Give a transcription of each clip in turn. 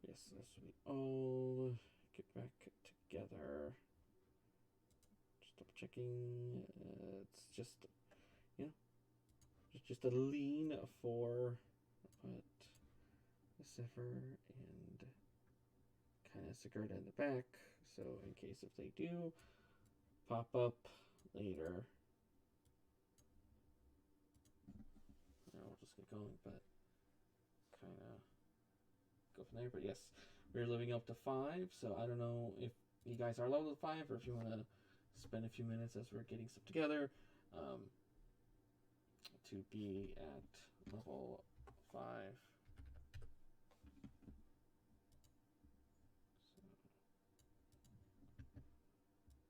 Yes, as we all get back together. Just double checking. It's just, you know, just a lean for, but Zephyr and kind of Sigarda in the back. So in case if they do pop up later, we'll just get going. But kind of go from there. But yes, we're living up to 5. So I don't know if you guys are level 5 or if you want to spend a few minutes as we're getting stuff together to be at level 5.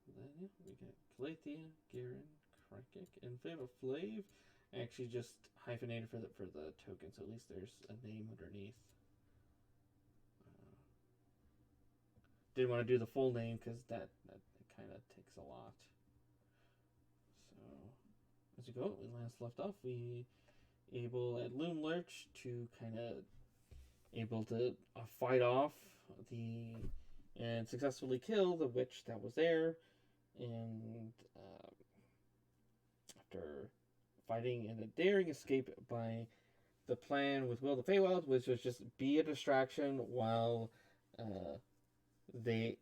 So then yeah, we got Calathea, Geren, Krikec, and Flavoli. I actually just hyphenated for the token, so at least there's a name underneath. Didn't want to do the full name because that kind of takes a lot. So as we go, we last left off, we able at Loom Lurch to kind of able to fight off the and successfully kill the witch that was there, and after fighting in a daring escape by the plan with Will the Feywild, which was just be a distraction while they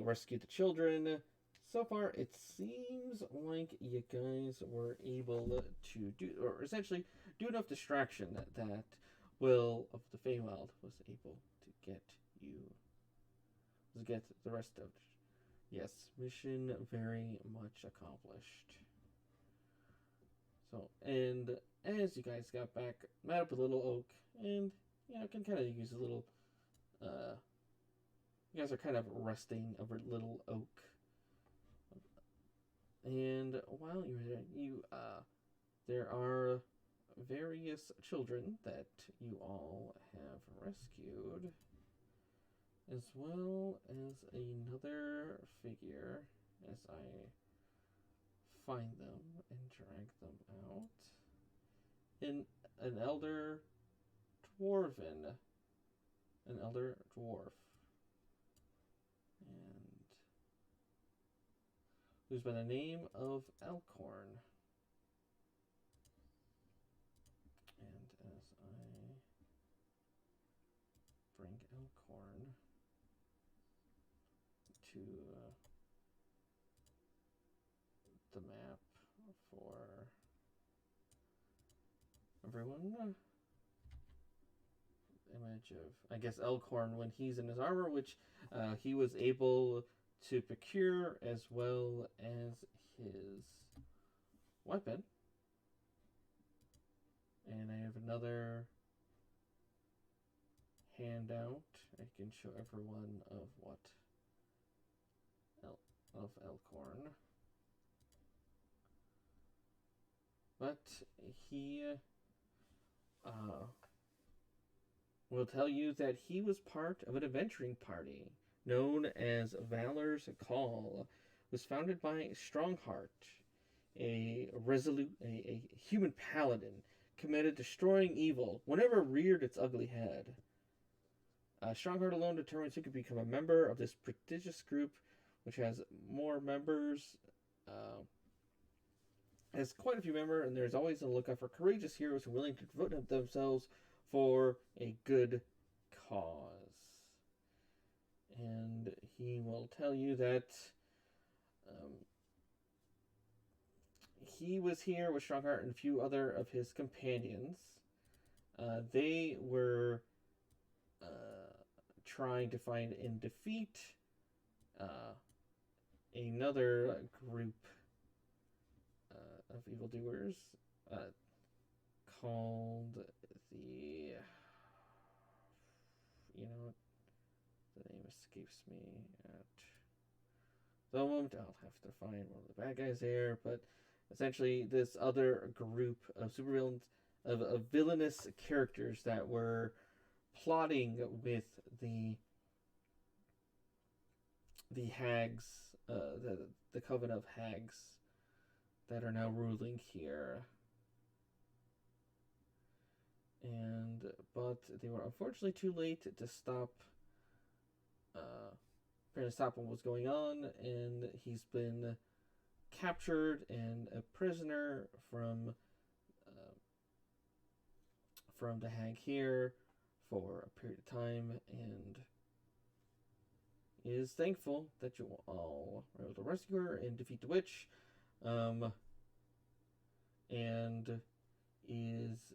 rescued the children. So far, it seems like you guys were able to do, or essentially do enough distraction that Will of the Feywild was able to get the rest of. Yes, mission very much accomplished. So, and as you guys got back, met up with Little Oak, and can kind of use a little. You guys are kind of resting over Little Oak. And while you're there, there are various children that you all have rescued, as well as another figure as I find them and drag them out. An elder dwarf, and who's by the name of Elkhorn. And as I bring Elkhorn to the map for everyone, image of, I guess, Elkhorn when he's in his armor, which he was able to procure, as well as his weapon. And I have another handout. I can show everyone of what of Elkhorn. But he will tell you that he was part of an adventuring party known as Valor's Call. It was founded by Strongheart, a human paladin committed to destroying evil whenever it reared its ugly head. Strongheart alone determines who could become a member of this prestigious group, which has more members. Has quite a few members, and there's always a lookout for courageous heroes who are willing to devote themselves for a good cause. And he will tell you that he was here with Strongheart and a few other of his companions. They were trying to find and defeat another group of evildoers called the... the name escapes me at the moment. I'll have to find one of the bad guys there, but essentially this other group of supervillains, of villainous characters that were plotting with the hags, the coven of hags that are now ruling here. But they were unfortunately too late to stop trying to stop what was going on, and he's been captured and a prisoner from the hag here for a period of time, and is thankful that you all were able to rescue her and defeat the witch, and is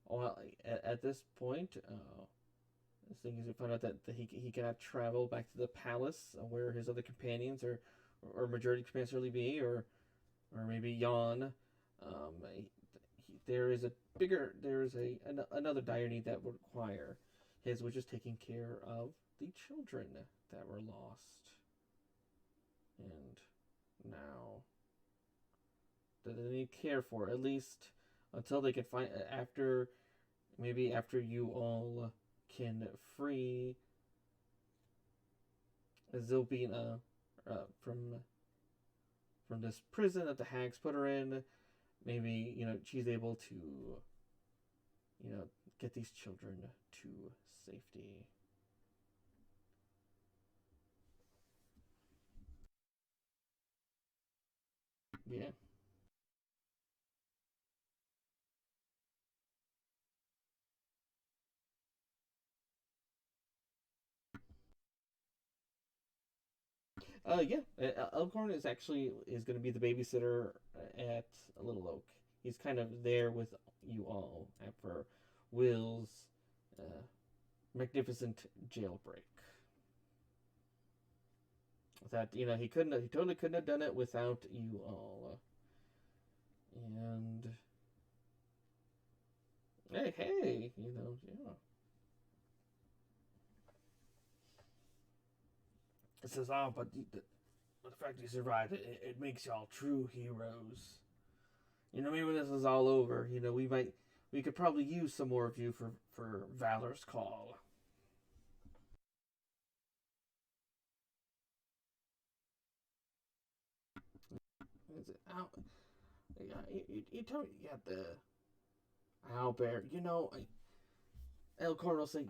well, at this point, the thing is, we find out that he cannot travel back to the palace where his other companions or majority companions really be, or maybe Jan. There is another dire need that would require his, which is taking care of the children that were lost, and now that they need care for, at least until they can find after you all can free Zilbina from this prison that the hags put her in. Maybe she's able to get these children to safety. Yeah. Yeah. Elkhorn is going to be the babysitter at Little Oak. He's kind of there with you all for Will's uh, magnificent jailbreak. That he totally couldn't have done it without you all. And hey, yeah. It says, oh, but the fact you survived, it makes y'all true heroes. Maybe when this is all over, we could probably use some more of you for Valor's Call. Is it out? Yeah, you told me you got the owlbear. Elkhorn will say,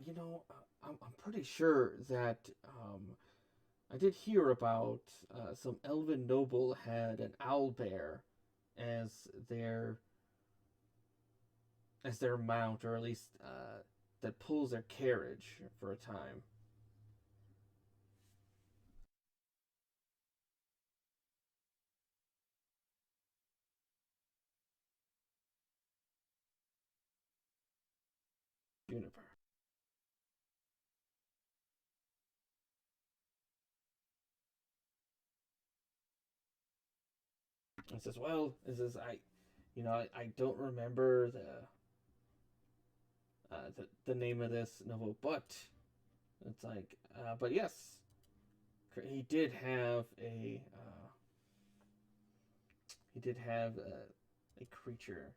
I'm pretty sure that I did hear about some elven noble had an owlbear as their mount, or at least that pulls their carriage for a time. Juniper. And says, well, I don't remember the name of this novel, but it's like, but yes, he did have a creature,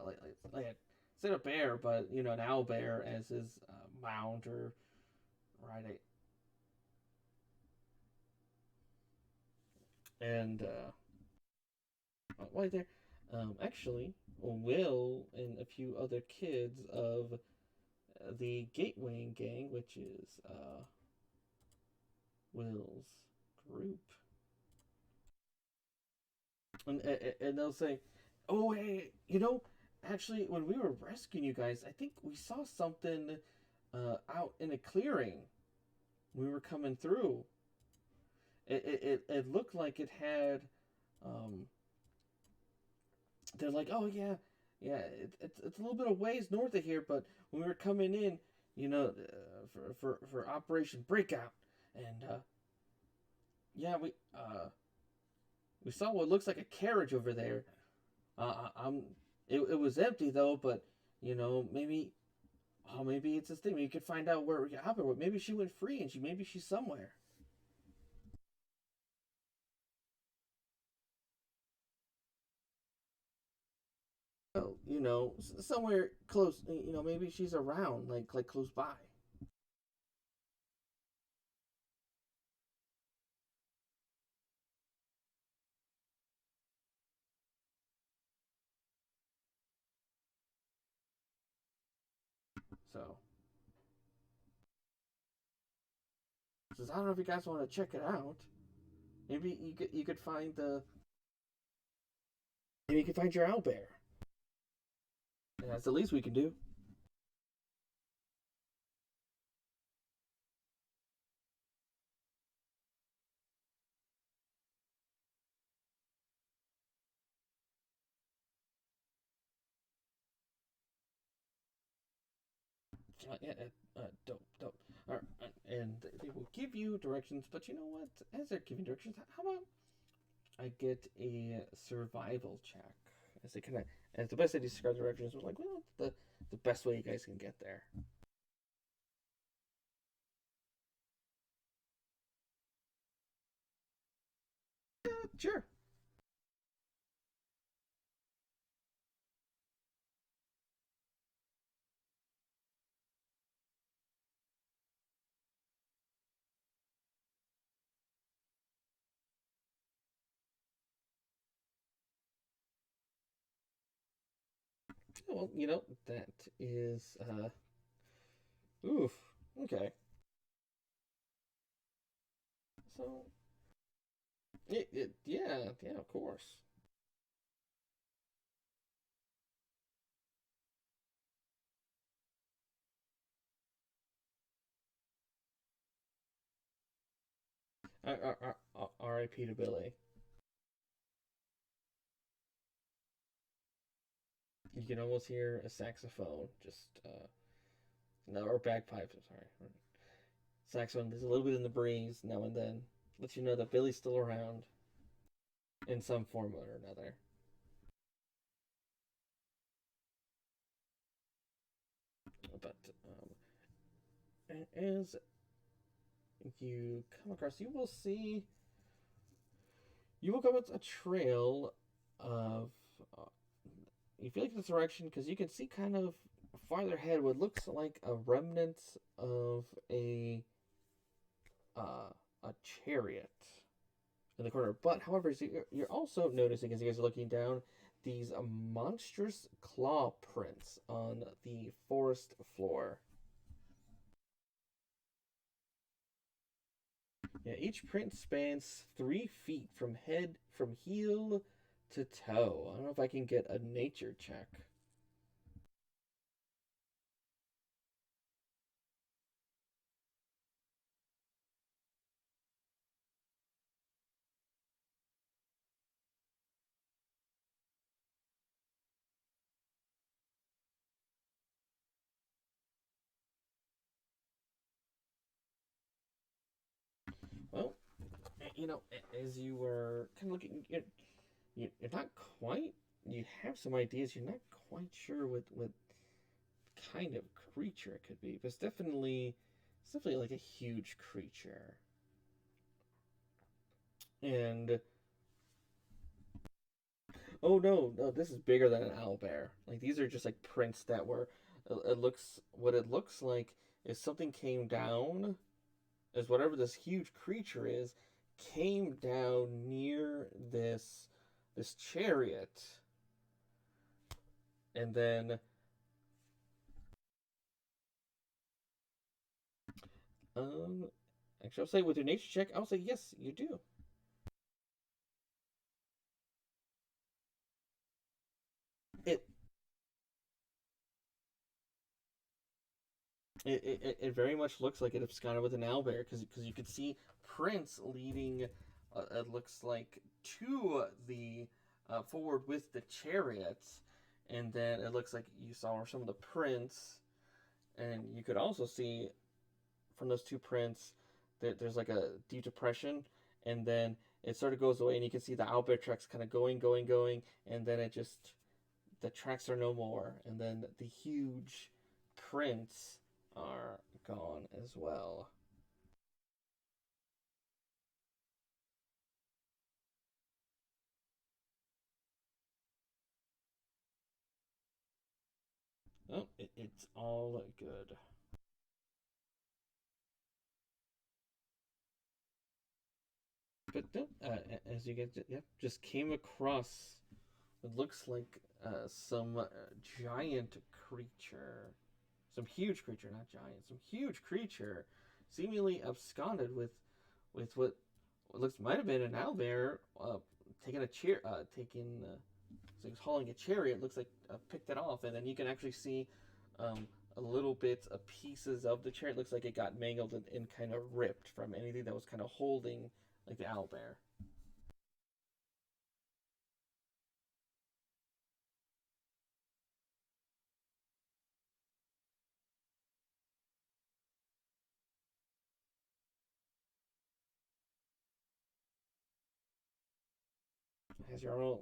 like instead of bear, but an owl bear as his mount or ride. And right there, actually, Will and a few other kids of the Gateway Gang, which is Will's group, and they'll say, "Oh, hey, actually, when we were rescuing you guys, I think we saw something out in a clearing. We were coming through. It looked like it had. Um, they're like, oh yeah, it's a little bit of ways north of here, but when we were coming in, for Operation Breakout, and yeah, we saw what looks like a carriage over there. I'm it was empty though, but maybe maybe it's this thing. We could find out where we happened. Maybe she went free and maybe she's somewhere. Oh, somewhere close. Maybe she's around, like close by. So Says, I don't know if you guys want to check it out. Maybe you could find the maybe you could find your owlbear. That's the least we can do. Yeah, don't. And they will give you directions, but you know what? As they're giving directions, how about I get a survival check? As they kind of, as the best they describe directions was like, well, the best way you guys can get there. Sure. Well, you know that is oof. Okay. So yeah, of course. R.I.P. to Billy. You can almost hear a saxophone, just no, or bagpipes. I'm sorry, saxophone. There's a little bit in the breeze now and then. Lets you know that Billy's still around in some form or another. But as you come across, you will come across a trail of. You feel like this direction because you can see kind of farther ahead what looks like a remnant of uh, a chariot in the corner. But however, so you're also noticing as you guys are looking down these monstrous claw prints on the forest floor. Yeah, each print spans 3 feet from heel to toe. I don't know if I can get a nature check. Well, you know, as you were kind of looking, you're not quite. You have some ideas. You're not quite sure what kind of creature it could be, but it's definitely like a huge creature. And oh no, no, this is bigger than an owlbear. Like these are just like prints that were. It looks what it looks like is something came down, is whatever this huge creature is, came down near this chariot, and then um, actually I'll say with your nature check, I'll say yes, you do. It it very much looks like it's kind of with an owlbear because you can see prints leading. It looks like to the forward with the chariots, and then it looks like you saw some of the prints, and you could also see from those two prints that there's like a deep depression, and then it sort of goes away, and you can see the owlbear tracks kind of going, and then it just the tracks are no more, and then the huge prints are gone as well. Oh, it's all good. But no, as you get, yeah, just came across what looks like some giant creature, some huge creature, not giant, some huge creature, seemingly absconded with what looks might have been an owlbear, taking a chair, so he's hauling a chariot. Looks like picked it off, and then you can actually see a little bit of pieces of the chariot. Looks like it got mangled and kind of ripped from anything that was kind of holding like the owlbear. Has your own.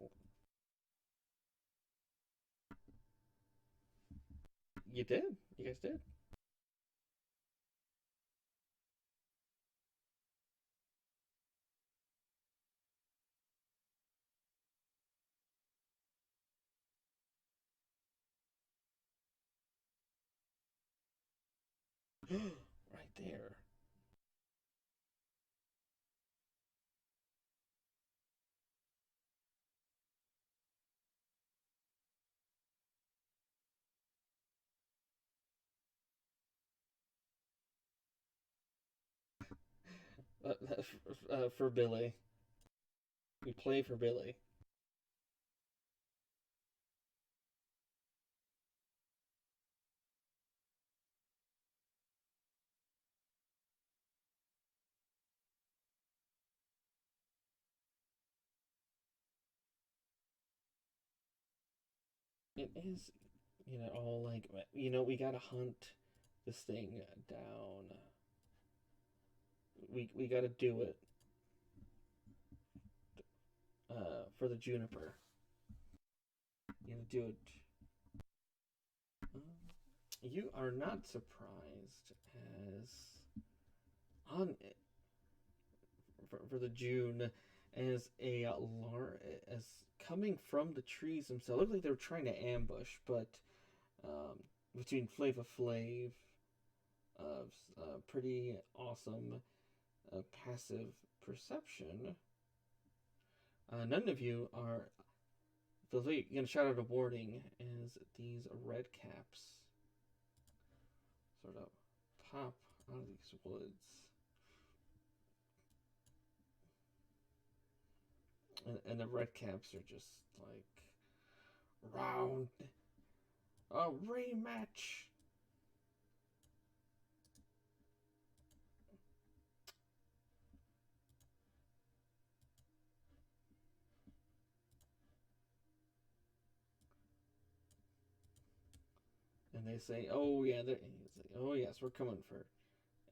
You did. You guys did. Right there. For Billy. We play for Billy. It is, all like, we gotta hunt this thing down. We gotta do it for the juniper. You gotta do it. You are not surprised as on for the June as as coming from the trees themselves. Look like they were trying to ambush, but um, between Flava Flav, pretty awesome passive perception. None of you are. Feels like you're gonna shout out a warning as these red caps sort of pop out of these woods. And the red caps are just like round a rematch. And they say, "Oh yeah, oh yes, we're coming for,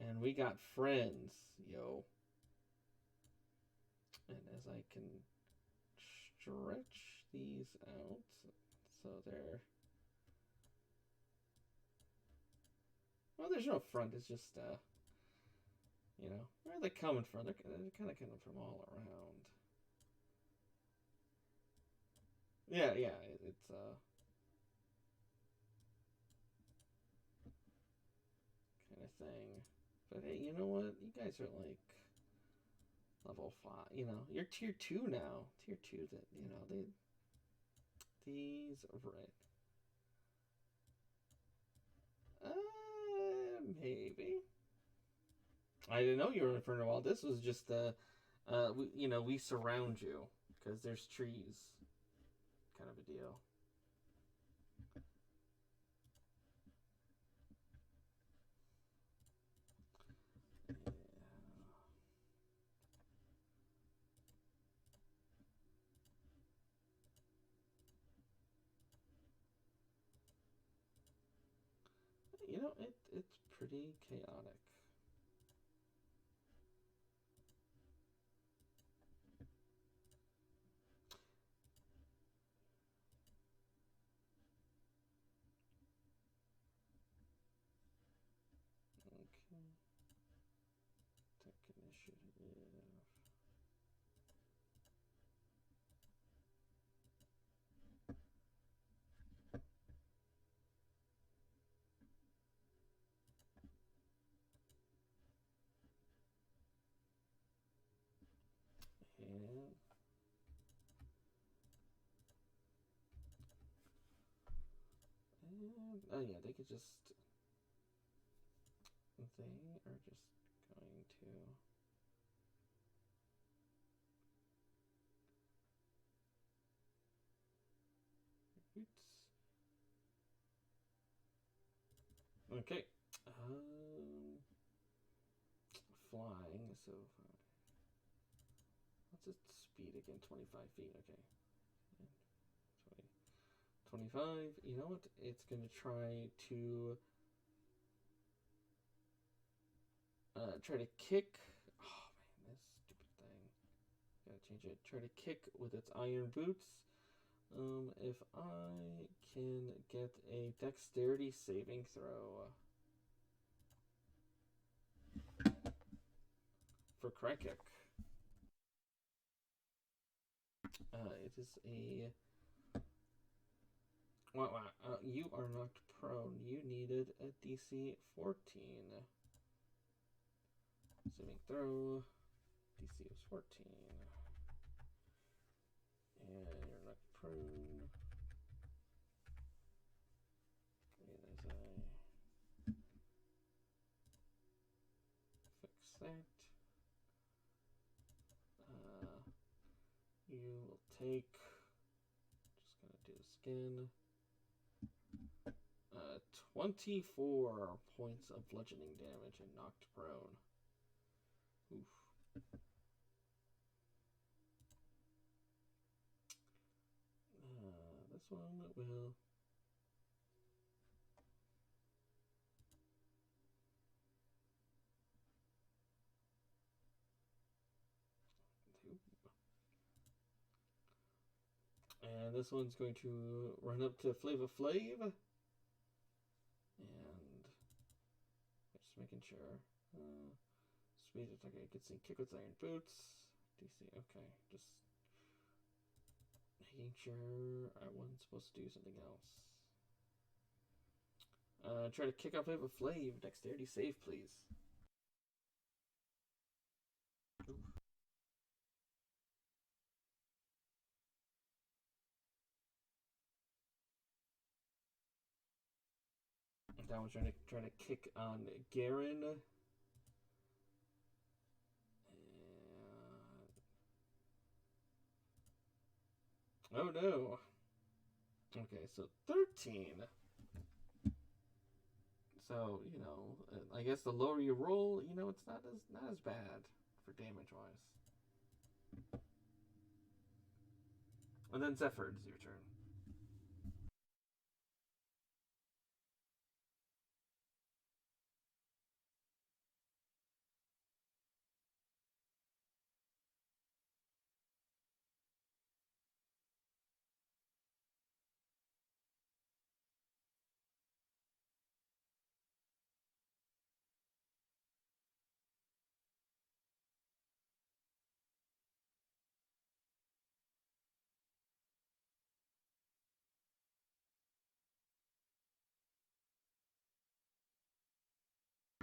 and we got friends, yo." And as I can stretch these out, so they're well, there's no front. It's just where are they coming from? They're kind of coming from all around. Yeah, yeah, it's kind of thing. But hey, you know what? You guys are like level 5. You're tier 2 now. Tier 2 that, these right. Maybe. I didn't know you were in Inferno Wild. This was just we surround you because there's trees, kind of a deal. It's pretty chaotic. Okay. Tech initiative. And oh yeah, they could just they are just going to... Oops. Okay. Flying, so... What's its speed again? 25 feet, okay. 20, 25. You know what? It's going to try to... try to kick... Oh, man, this stupid thing. Gotta change it. Try to kick with its iron boots. If I can get a dexterity saving throw for Krikec. It is a... Wow, you are knocked prone. You needed a DC 14. Saving throw. DC was 14. And you're knocked prone. And as I fix that, you will take... Just gonna do this again. 24 points of bludgeoning damage and knocked prone. Oof. This one will... And this one's going to run up to Flavor. And just making sure. Speed attack, I can see kick with iron boots. DC, okay. Just making sure I wasn't supposed to do something else. Try to kick off Flavor. Dexterity save, please. Ooh. That one's trying to kick on Geren. Oh no. Okay, so 13. So, you know, I guess the lower you roll, you know, it's not as bad for damage wise. And then Zephyr, it's your turn.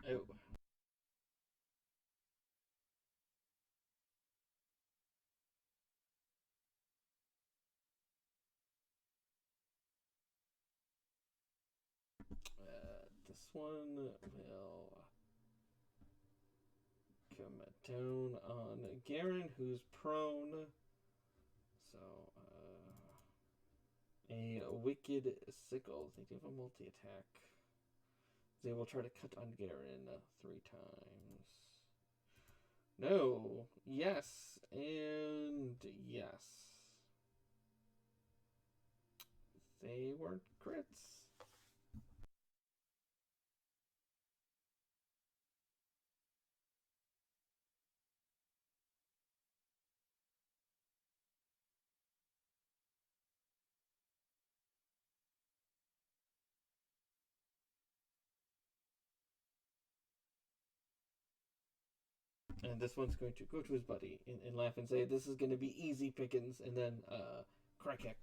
Oh. This one will come down on Geren, who's prone. So, a wicked sickle. They give a multi-attack. They will try to cut on Geren 3 times. No. Yes. And yes. They weren't crits. And this one's going to go to his buddy and laugh and say, this is going to be easy pickings. And then, Krikec.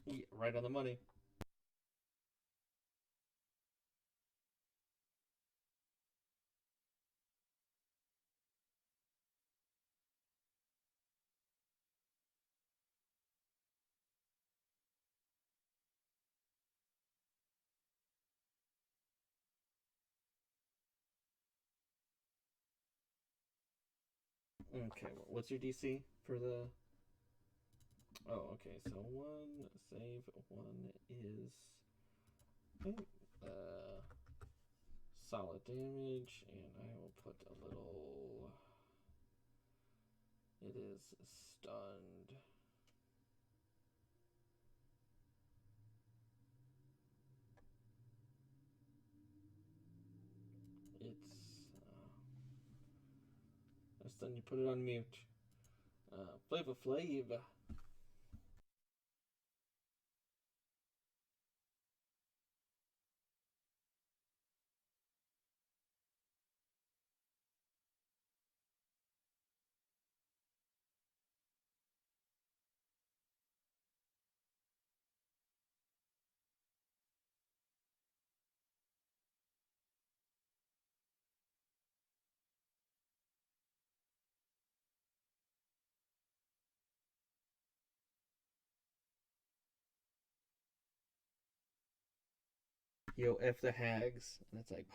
Yeah, right on the money. Okay, what's your DC for the? Oh, okay. So one save, one is uh solid damage, and I will put a little. It is stunned. It's stun. You put it on mute. Flav. Yo, F the hags, and it's like.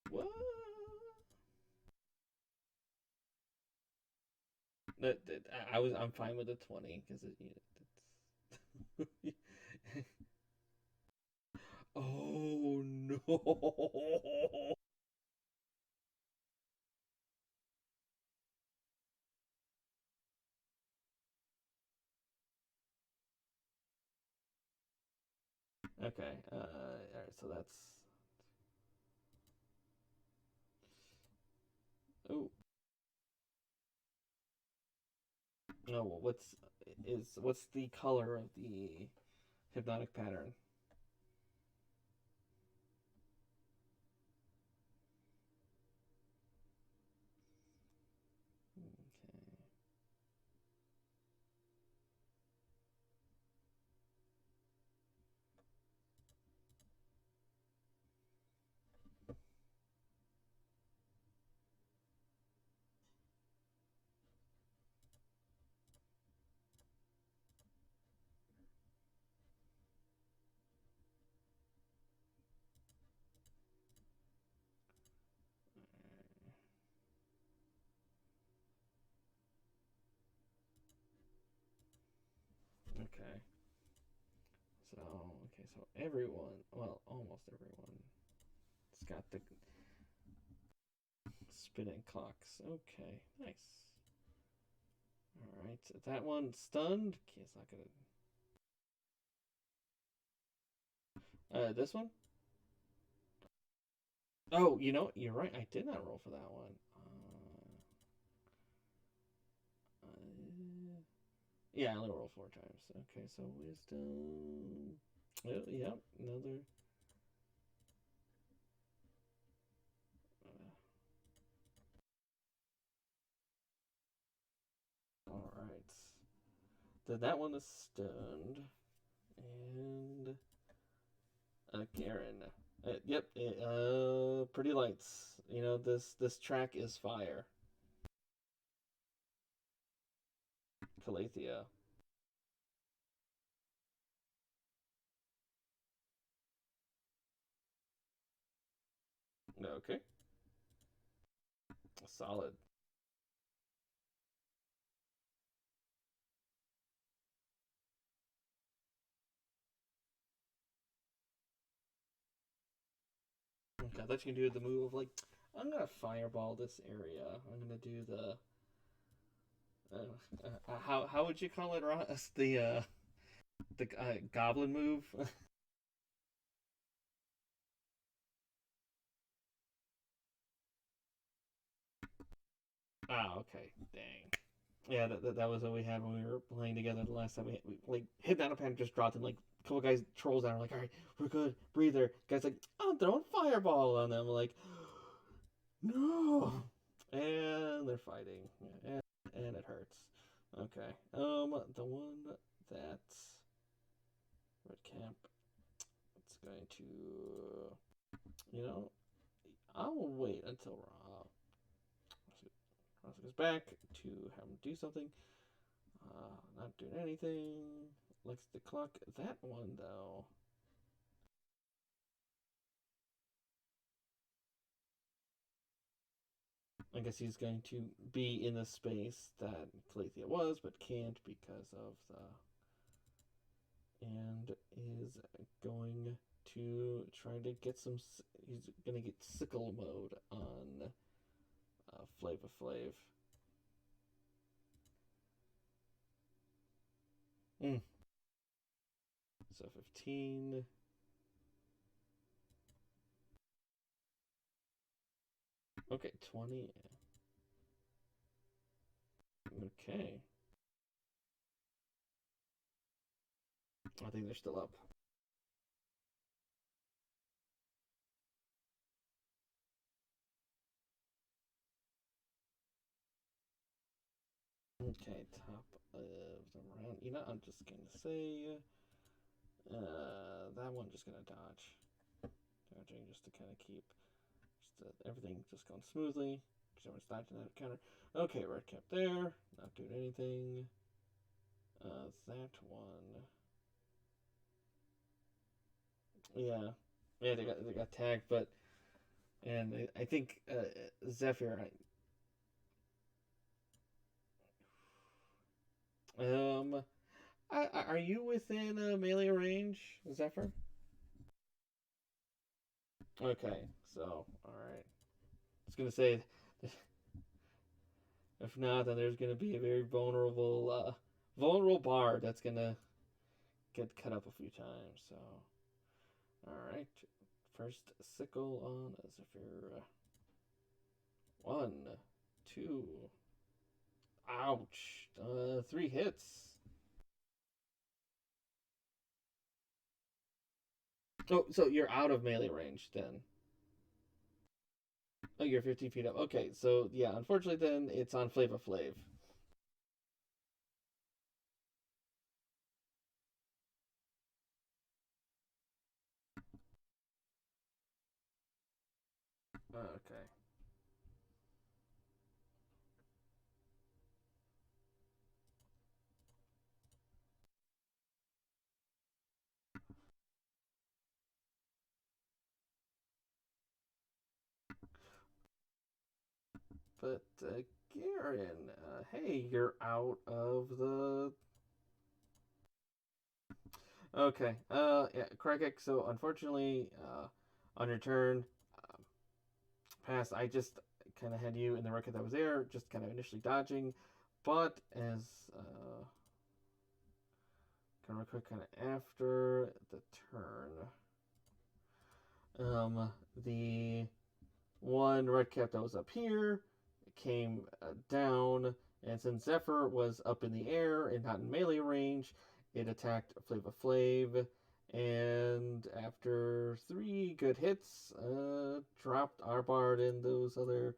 What? I'm fine with the 20 because it's. Oh no! Okay. All right. So that's. Oh. No. What's the color of the hypnotic pattern? Okay. Okay. So everyone, well, almost everyone, it's got the spinning clocks. Okay, nice. All right, that one stunned. Okay, it's not gonna. This one. Oh, you're right. I did not roll for that one. Yeah, I only roll 4 times. Okay, so wisdom. Oh, yep, another. All right. Then that one is stunned, and Geren. Yep. Pretty lights. This track is fire. Calathea. Okay. Solid. Okay, I thought you can do the move of like, I'm gonna fireball this area. I'm gonna do the. How would you call it, Ross? The goblin move. Ah, okay. Dang. Yeah, that was what we had when we were playing together the last time. We like hit down a pan, just dropped, and like a couple guys trolls down. We're like, all right, we're good, breather. Guys like, I'm throwing fireball on them. We're like, no, and they're fighting, and it hurts. Okay, the one that red camp, it's going to, you know, I'll wait until Ross goes back to have him do something. Not doing anything. Likes the clock. That one, though. I guess he's going to be in the space that Calathea was, but can't because of the. And is going to try to get some. He's going to get sickle mode on Flava Flav. Mm. So 15. Okay, 20. Okay. I think they're still up. Okay, top of the round. You know, I'm just gonna say that one just gonna dodge, dodging just to kind of keep everything just going smoothly. Because everyone's dodging that counter. Okay, red cap there, not doing anything. That one. Yeah, yeah, they got tagged, but and I think Zephyr. Um, are you within melee range, Zephyr? Okay, so all right. I was gonna say, if not, then there's gonna be a very vulnerable bard that's gonna get cut up a few times. So, all right, first sickle on Zephyr. 1, 2. Ouch. 3 hits. Oh, so you're out of melee range then. Oh, you're 50 feet up. Okay, so yeah, unfortunately then it's on Flava Flav. Okay. But Geren, hey, you're out of the. Okay. Yeah, Krikec. So unfortunately, on your turn, um, pass. I just kind of had you in the record that was there, just kind of initially dodging, but as kind of real quick, kind of after the turn, the one red cap that was up here came down, and since Zephyr was up in the air and not in melee range, it attacked Flava Flav, and after 3 good hits, dropped our bard, and those other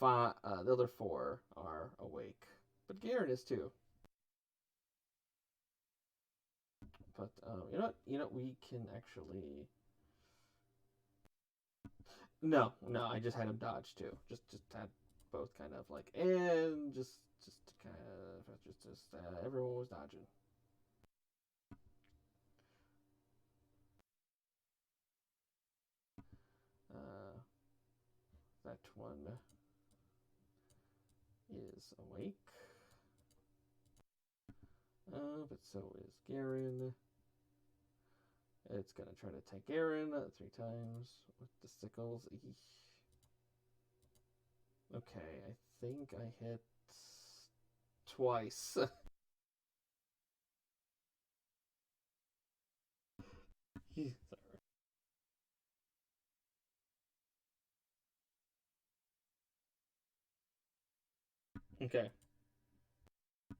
the other 4 are awake. But Garen is too. But we can actually. No, no, I just had him dodge too. Just had both kind of like, and just kind of just everyone was dodging. Uh, that one is awake. But so is Garen. It's gonna try to attack Garen 3 times with the sickles. Eesh. Okay, I think I hit twice. Okay.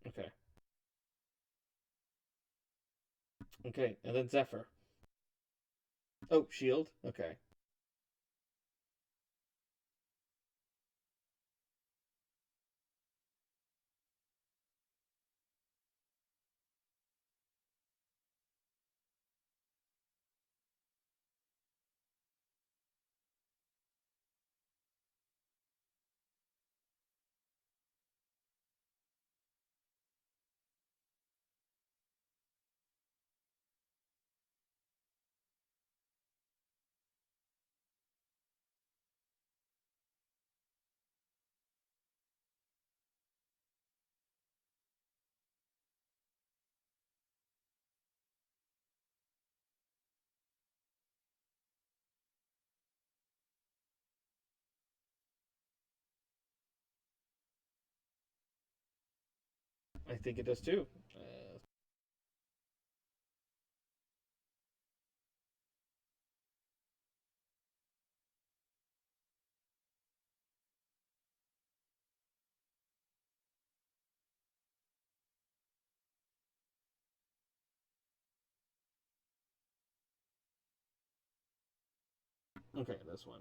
Okay. Okay, and then Zephyr. Oh, shield? Okay. I think it does too. Okay, this one.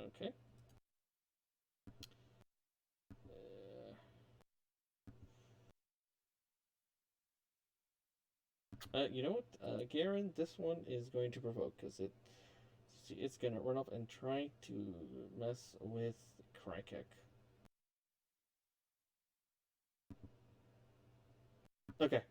Okay. You know what? Garen, this one is going to provoke because it's gonna run up and try to mess with Krikec. Okay.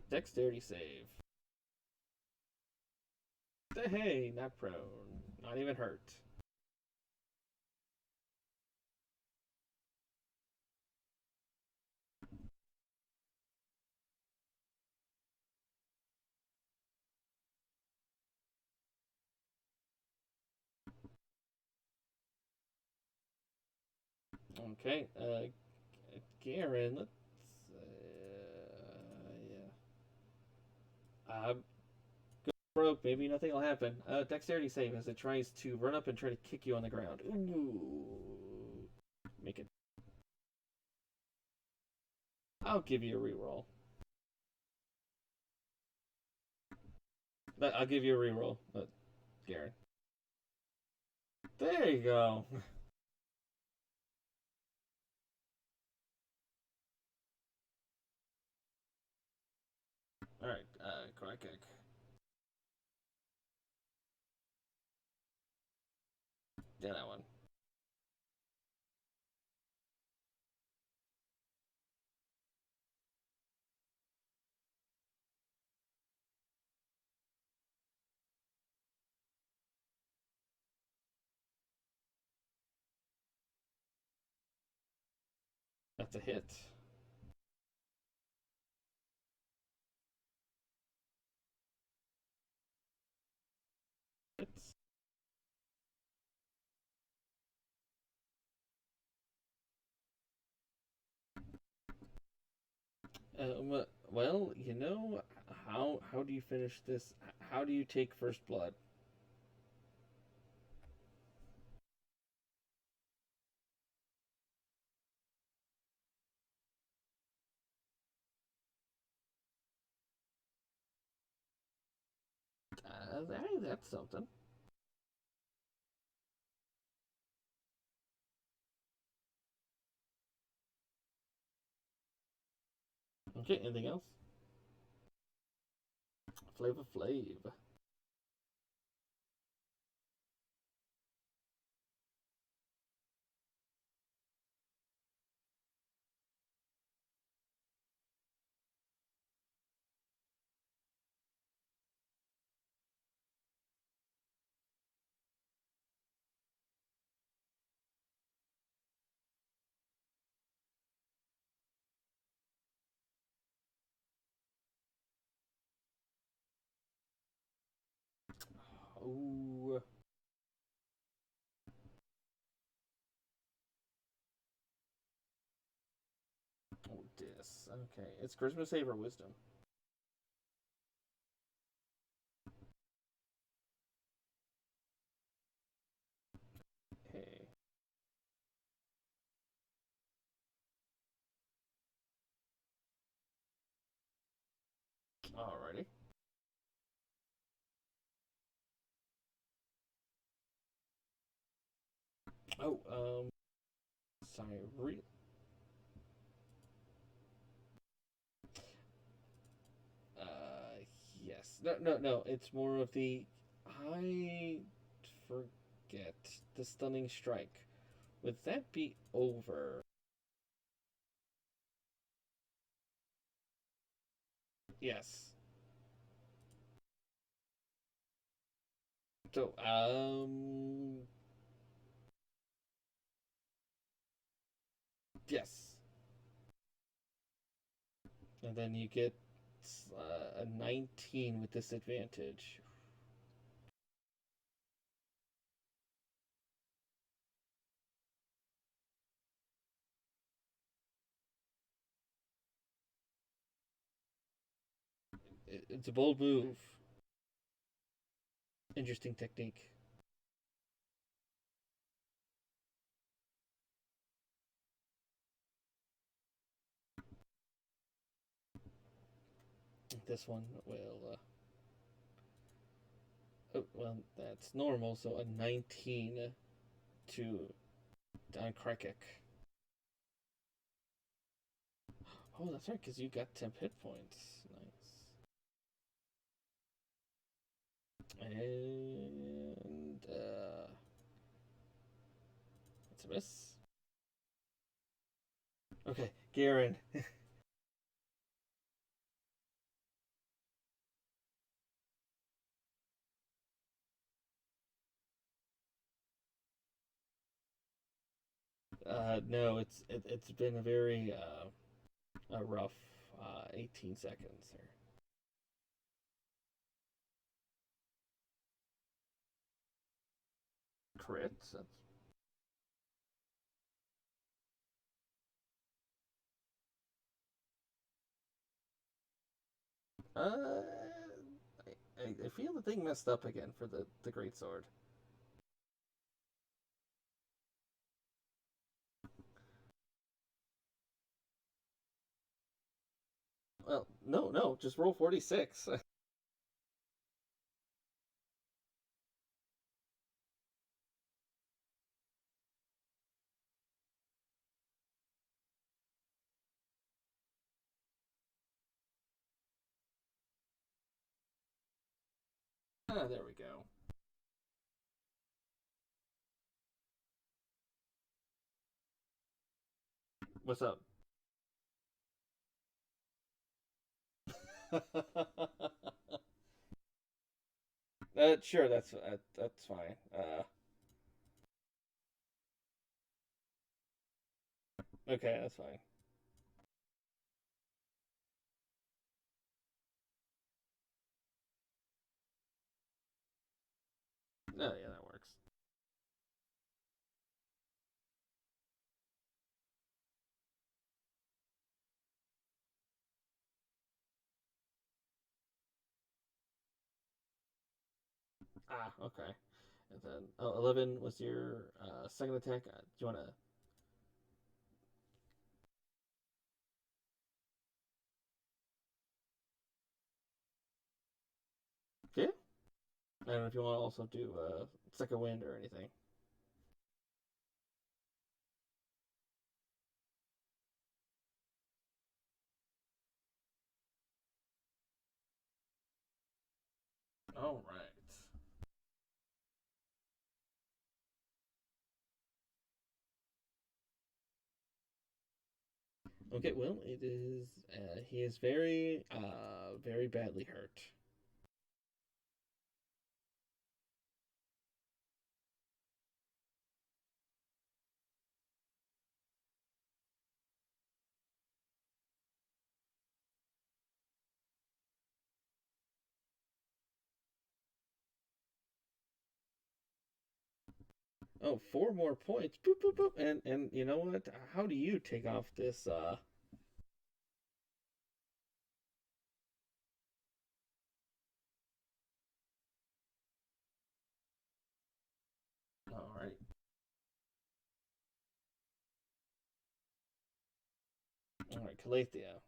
Dexterity save. Hey, not prone. Not even hurt. Okay. Garen, let's. Yeah. Go broke. Maybe nothing will happen. Dexterity save as it tries to run up and try to kick you on the ground. Ooh. Make it. I'll give you a reroll. I'll give you a reroll, Garen. There you go. All right, Krikec. Yeah, that one. That's a hit. It's, well, you know how do you finish this? How do you take first blood? That's something. Okay, anything else? Flavor Flav. Ooh. Oh, dis. Okay. It's Charisma save or Wisdom. Hey. Alrighty. Oh, sorry. Uh, yes. No, no, no. It's more of the. I forget the stunning strike. Would that be over? Yes. So, yes. And then you get a 19 with disadvantage. It's a bold move. Interesting technique. This one will. Oh, well, that's normal, so a 19 to on Krikec. Oh, that's right, because you got 10 hit points. Nice. And, that's a miss. Okay, Geren. No, it's been a very a rough 18 seconds there. Crits. That's uh, I feel the thing messed up again for the great sword. Well, no, no, just roll 46. There we go. What's up? Sure, that's fine. Okay, that's fine. Oh yeah, that works. Ah, okay. And then 11 was your second attack. Do you want to? Okay. I don't know if you want to also do second wind or anything. All right. Okay. Well, it is. He is very, very badly hurt. Oh, 4 more points. Boop boop boop. And you know what? How do you take off this? All right. All right, Calathea.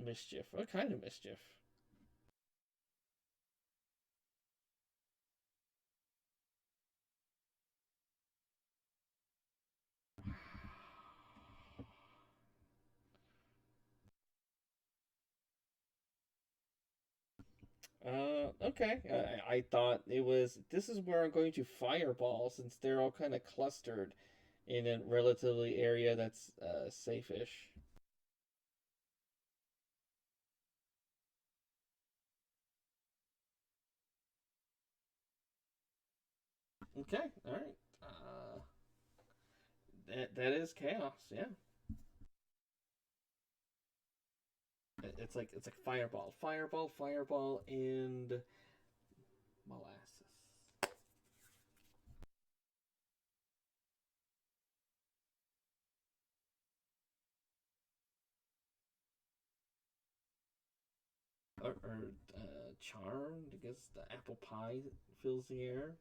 Mischief. What kind of mischief? Okay. I thought it was. This is where I'm going to fireball since they're all kind of clustered in a relatively area that's safe-ish. Okay. All right. That is chaos. Yeah. It's like fireball, fireball, fireball, and molasses. Or charmed because the apple pie fills the air.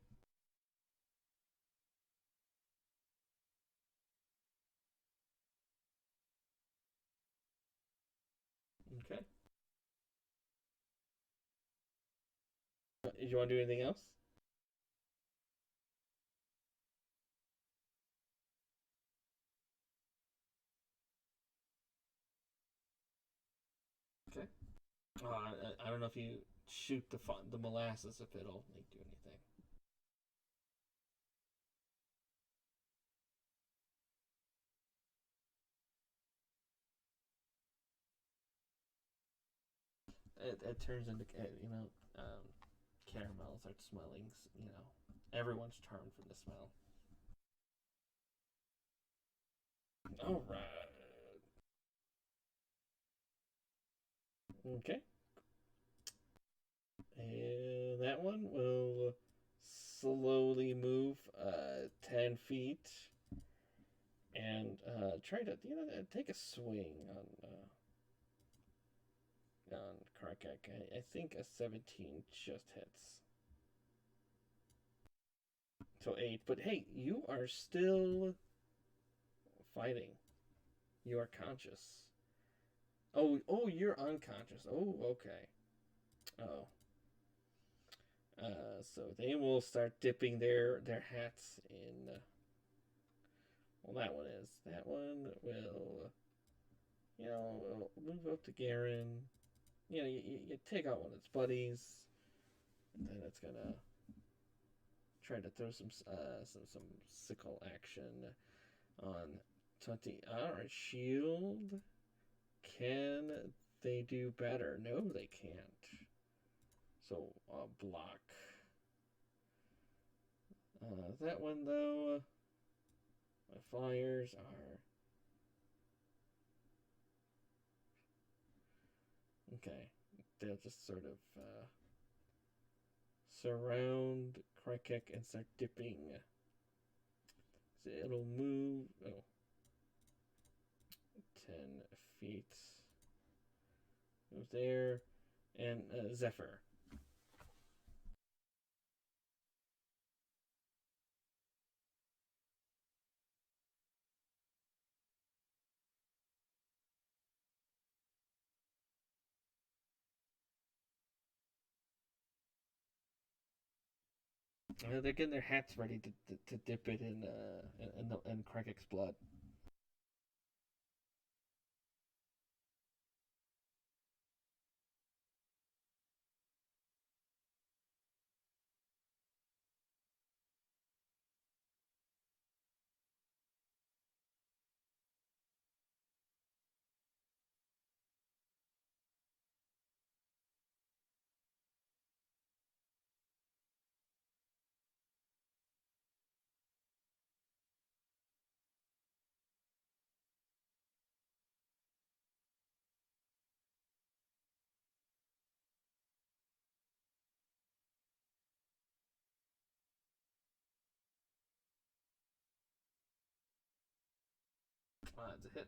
Okay. Do you want to do anything else? Okay. I don't know if you shoot the molasses if it'll like do anything. It turns into caramel starts smelling. Everyone's charmed from the smell. All right. Okay. And that one will slowly move 10 feet and try to take a swing on Krikec. I think a 17 just hits. So 8. But hey, you are still fighting. You are conscious. Oh, you're unconscious. Oh, okay. Oh. So they will start dipping their hats in. Well, that one is. That one will, move up to Geren. You take out one of its buddies, and then it's gonna try to throw some sickle action on 20. All right, shield. Can they do better? No, they can't. So block. That one though, my flyers are okay. They'll just sort of surround Krikec and start dipping. So it'll move. Oh, 10 feet. Move there. And Zephyr. They're getting their hats ready to dip it in Krikec's blood. It's a hit.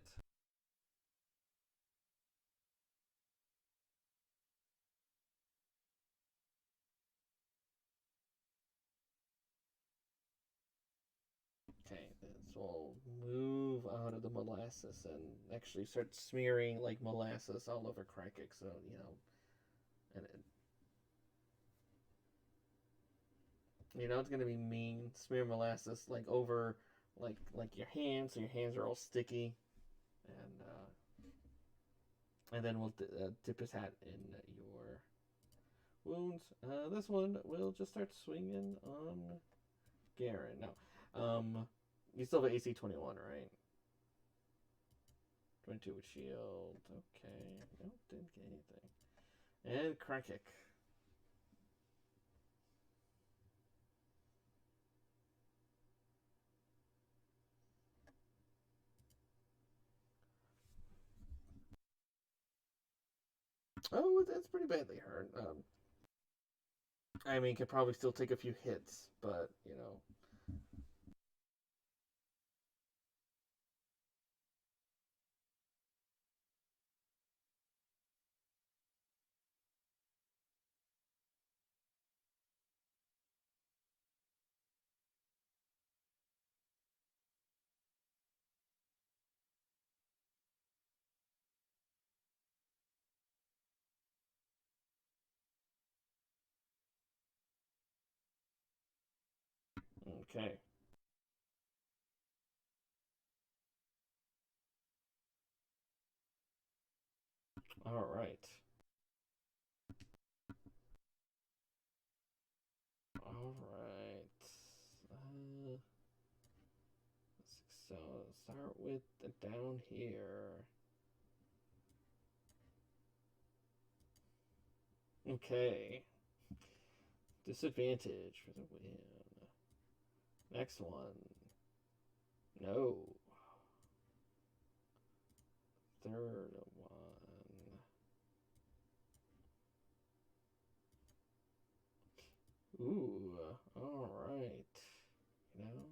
Okay, so we'll move out of the molasses and actually start smearing like molasses all over Krikec. So and it's gonna be mean. Smear molasses like over like your hands, so your hands are all sticky, and then we'll dip his hat in your wounds. This one will just start swinging on Geren. No, you still have AC 21, right? 22 with shield. Okay. Nope, didn't get anything. And Krikec. Oh, that's pretty badly hurt. I mean, could probably still take a few hits, but okay. All right. All right. Uh, so start with the down here. Okay. Disadvantage for the win. Next one. No. Third one. Ooh. All right. You know.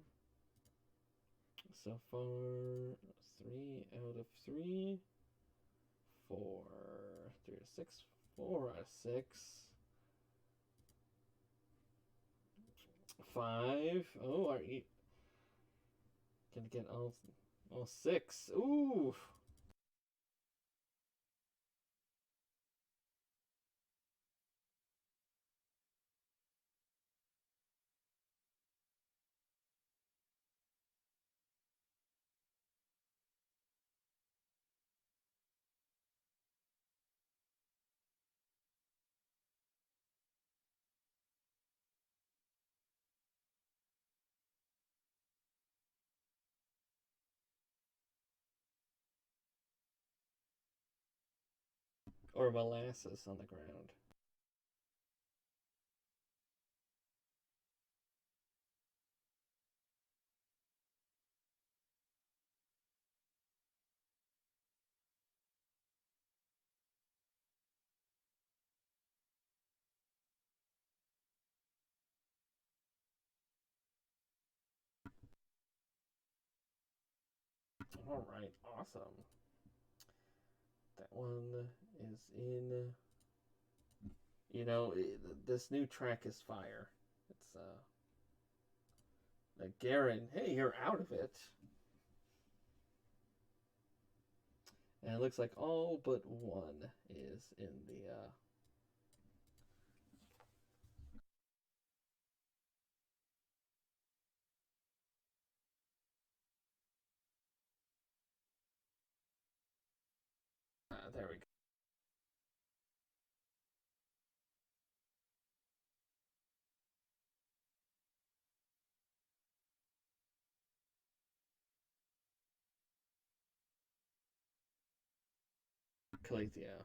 So far, 3 out of 3. 4. 3 out of 6. 4 out of 6. 5. Oh, are you gonna get all 6? Ooh. Or molasses on the ground. All right, awesome. That one is in. This new track is fire. It's Geren. Hey, you're out of it. And it looks like all but one is in the. There we go. Calathea.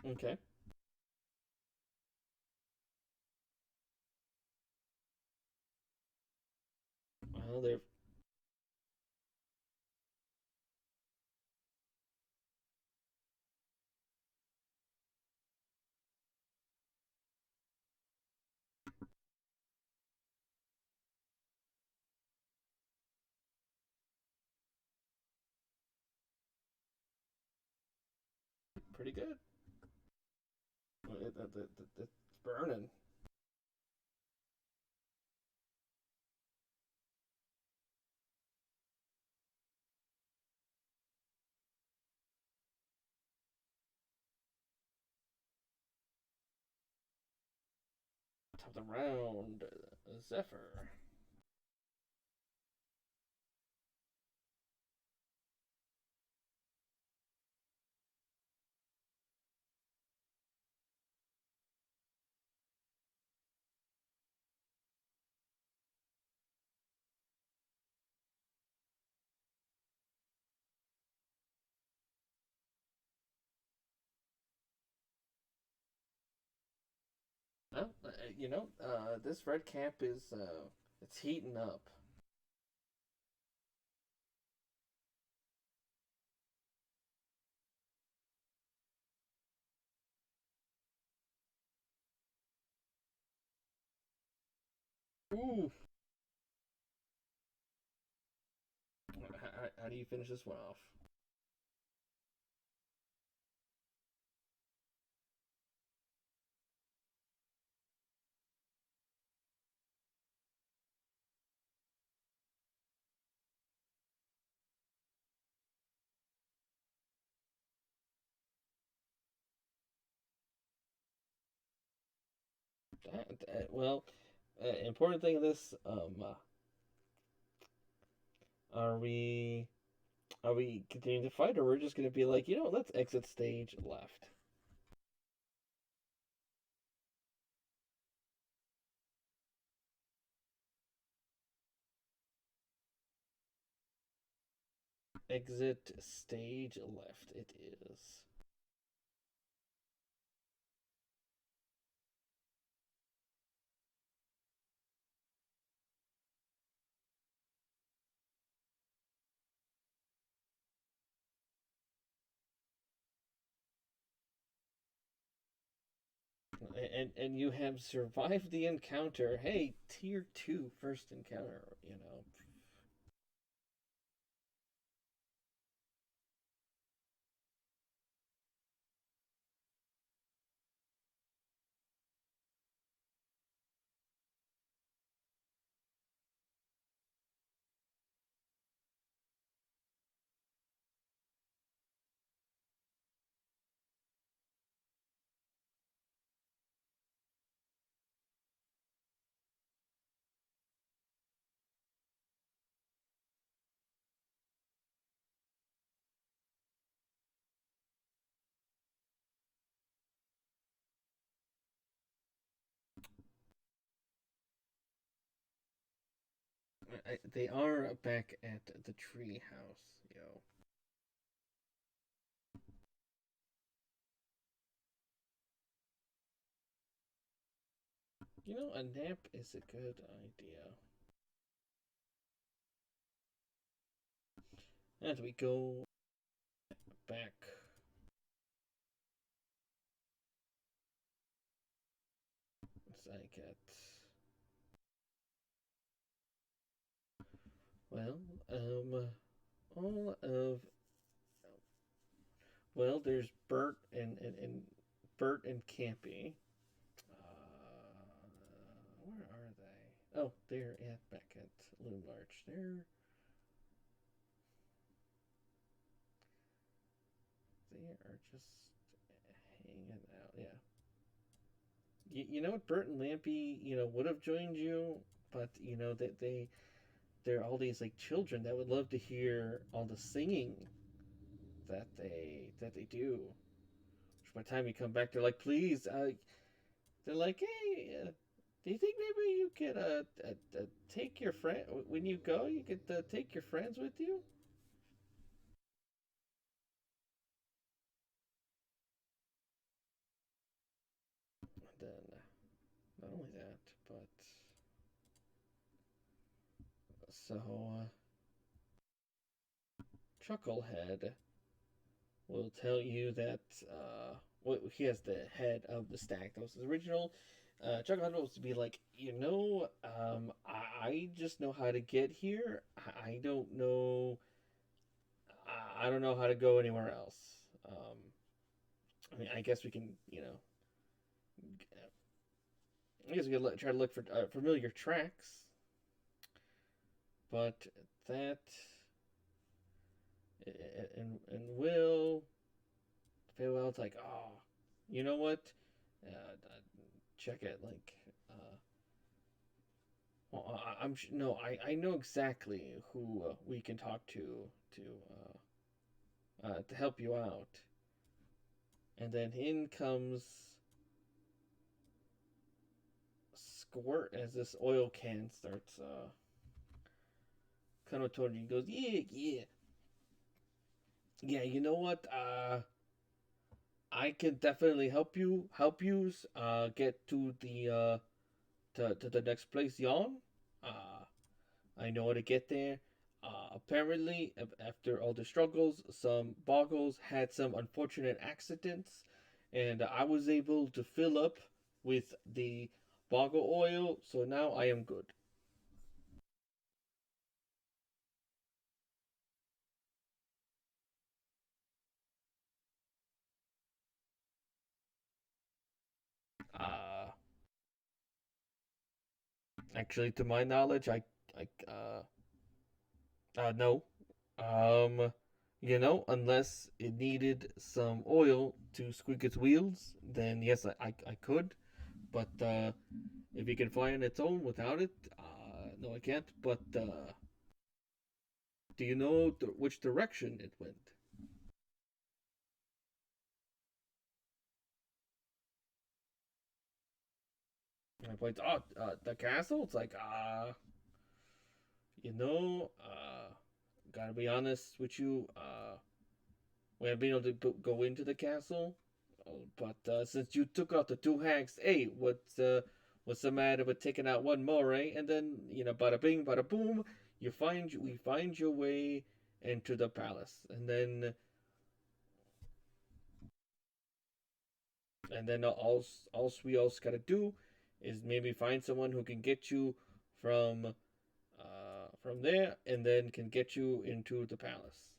Okay. Well, they're pretty good. It's burning. Top of the round, Zephyr. Well, this red cap is it's heating up. Ooh. How do you finish this one off? Well, important thing of this, are we continuing to fight, or we're just gonna be like, let's exit stage left. Exit stage left. It is. And you have survived the encounter. Hey, tier 2 first encounter. They are back at the tree house. A nap is a good idea. As we go back. I get. Well, all of. Well, there's Bert and Bert and Campy. Where are they? Oh, they're back at Loom Larch. They are just hanging out. Yeah. You know what? Bert and Lampy, would have joined you, but that they're all these like children that would love to hear all the singing that they do. Which by the time you come back, they're like, please, they're like, hey, do you think maybe you could take your friend when you go? You could take your friends with you. And then not only that, but so Chucklehead will tell you that he has the head of the stack. That was his original. Chucklehead was to be like, I just know how to get here. I don't know. I don't know how to go anywhere else. I mean, I guess we can, I guess we could try to look for familiar tracks, but that and Will, Farewell's like, oh, you know what? Check it. Like, well, I'm no, I know exactly who we can talk to help you out. And then in comes Squirt as this oil can starts kind of toward you. He goes, yeah. You know what? I can definitely help you get to the next place you're on. Uh, I know how to get there. Apparently, after all the struggles, some boggles had some unfortunate accidents, and I was able to fill up with the boggle oil, so now I am good. Uh, Actually, to my knowledge, no. Um, unless it needed some oil to squeak its wheels, then yes, I could. But if it can fly on its own without it, no, I can't. But do you know which direction it went? And I point, oh, the castle. It's like, you know, gotta be honest with you. We haven't been able to go into the castle, but since you took out the two hags, hey, what's the matter with taking out one more, eh? And then bada bing, bada boom, we find your way into the palace, and then all we else gotta do is maybe find someone who can get you from there, and then can get you into the palace.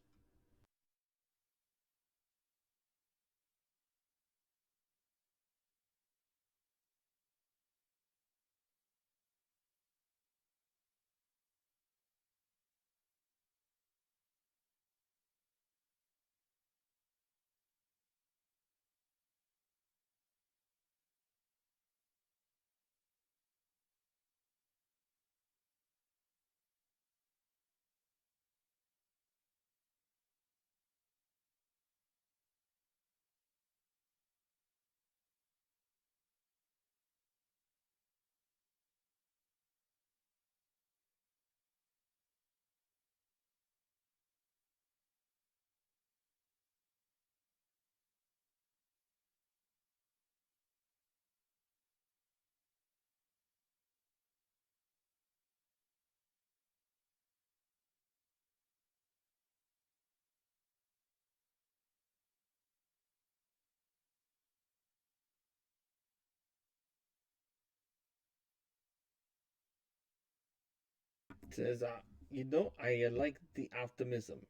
It says, I like the optimism.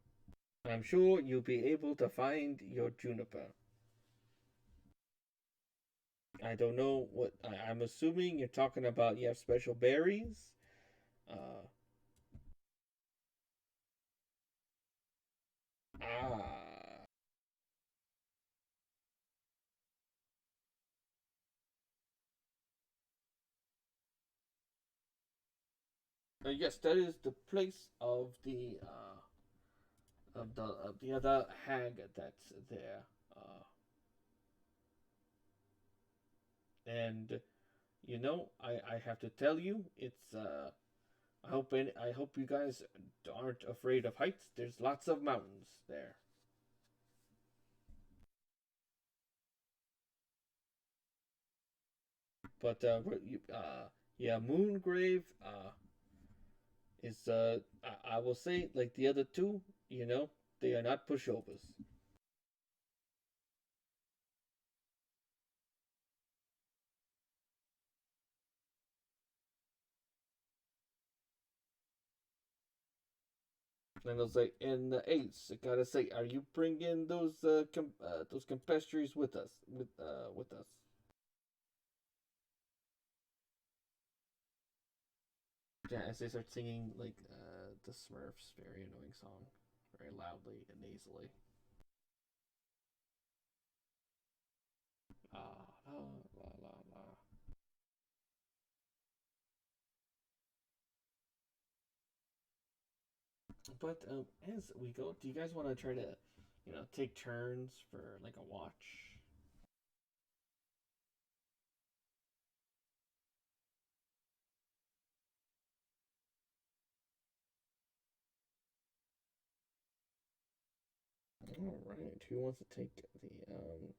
I'm sure you'll be able to find your juniper. I don't know what I'm assuming you're talking about. You have special berries. Uh, ah, yes, that is the place of the other hag that's there. And I have to tell you, it's I hope you guys aren't afraid of heights. There's lots of mountains there. But yeah, Moongrave is I will say, like the other two, they are not pushovers. And I was like, and the Ace, I gotta say, are you bringing those those compestries with us? With us? Yeah, as they start singing like the Smurfs' very annoying song, very loudly and nasally. La la la la la. But as we go, do you guys want to try to, take turns for like a watch? All right. Who wants to take the All right.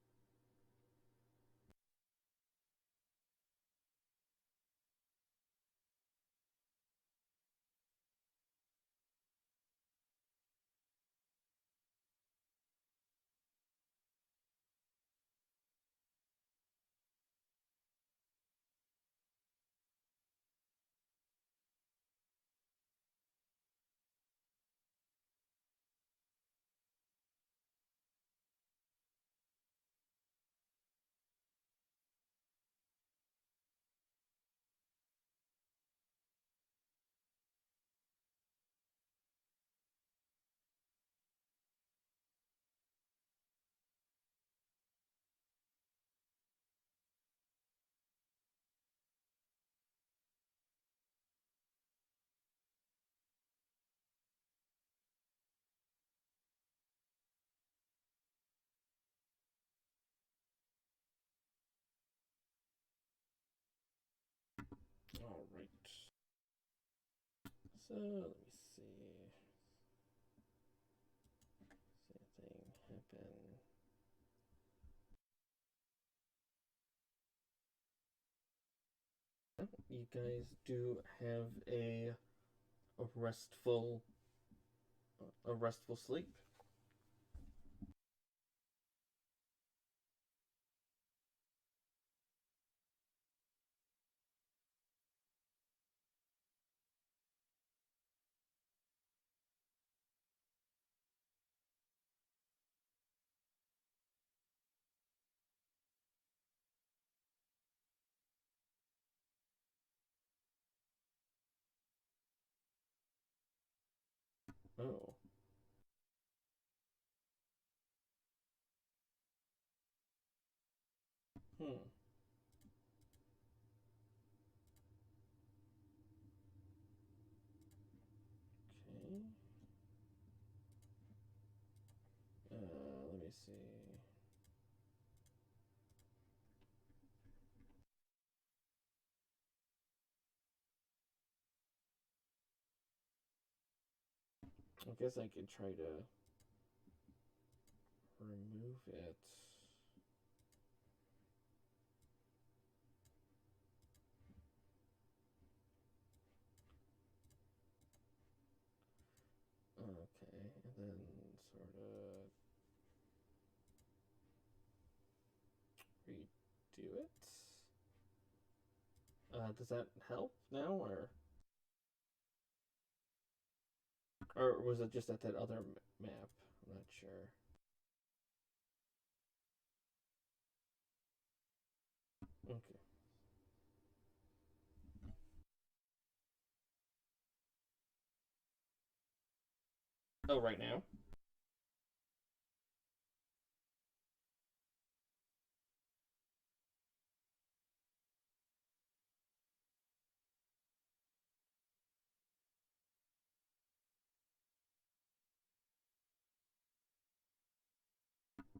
So let me see. See a thing happen. You guys do have a restful sleep. Oh. Hmm. Okay. Let me see. I guess I could try to remove it. Okay, and then sort of redo it. Does that help now, or was it just at that other map? I'm not sure. Okay. Oh, right now.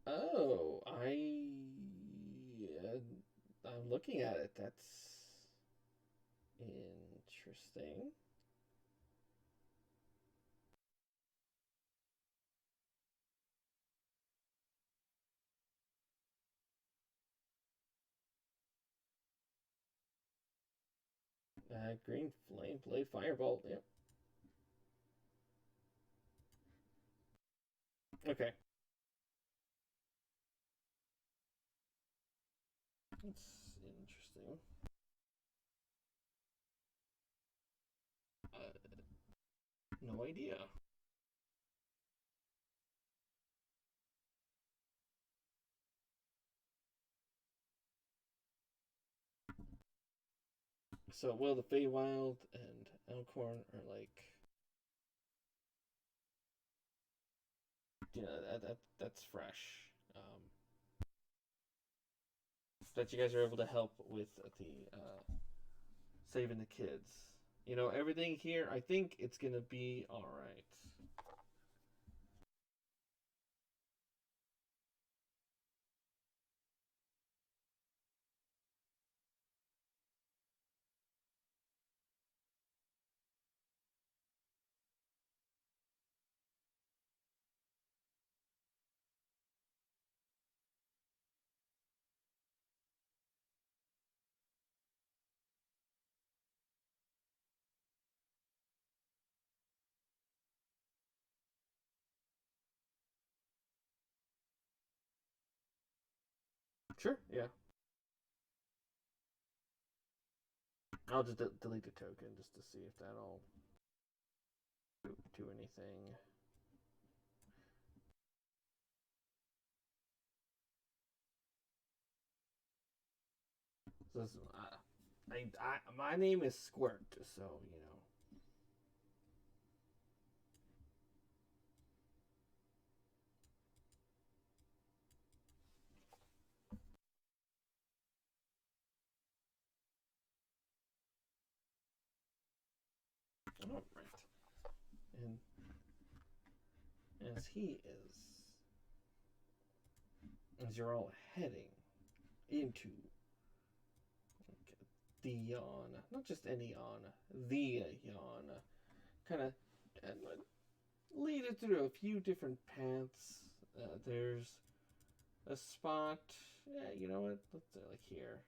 Oh, I'm looking at it. That's interesting. Green flame blade firebolt. Yep. Okay. That's interesting. No idea. So, well, the Feywild and Elkhorn are like, you know, that's fresh. That you guys are able to help with the saving the kids. You know, everything here, I think it's gonna be alright. Sure, yeah. I'll just delete the token just to see if that'll do anything. So my name is Squirt, so you know. All right, and as he is, as you're all heading into the yawn, not just any yawn, the yawn, kind of lead it through a few different paths. There's a spot. Yeah, you know what? Let's say like here.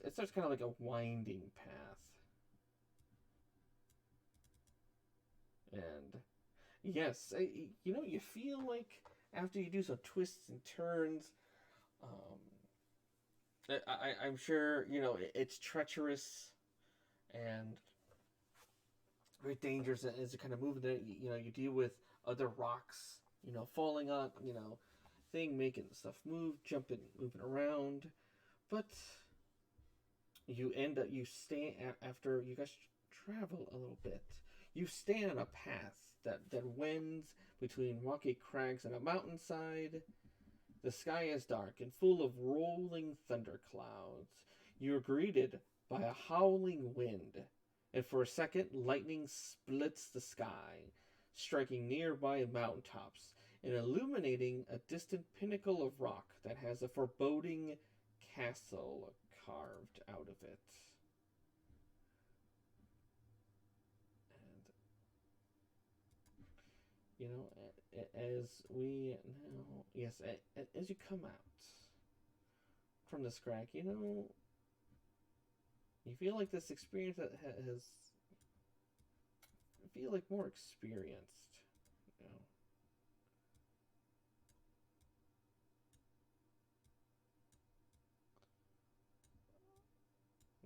It starts kind of like a winding path, and yes, you know, you feel like after you do some twists and turns, I'm sure you know it's treacherous and very dangerous as you kind of move there. You know, you deal with other rocks, you know, falling on, you know, thing making stuff move, jumping, moving around, but you end up you stay after you guys travel a little bit. You stay on a path that wends between rocky crags and a mountainside. The sky is dark and full of rolling thunderclouds. You're greeted by a howling wind, and for a second, lightning splits the sky, striking nearby mountaintops and illuminating a distant pinnacle of rock that has a foreboding castle carved out of it. And, you know, as we now, yes, as you come out from this crack, you know, you feel like this experience has, I feel like more experienced, you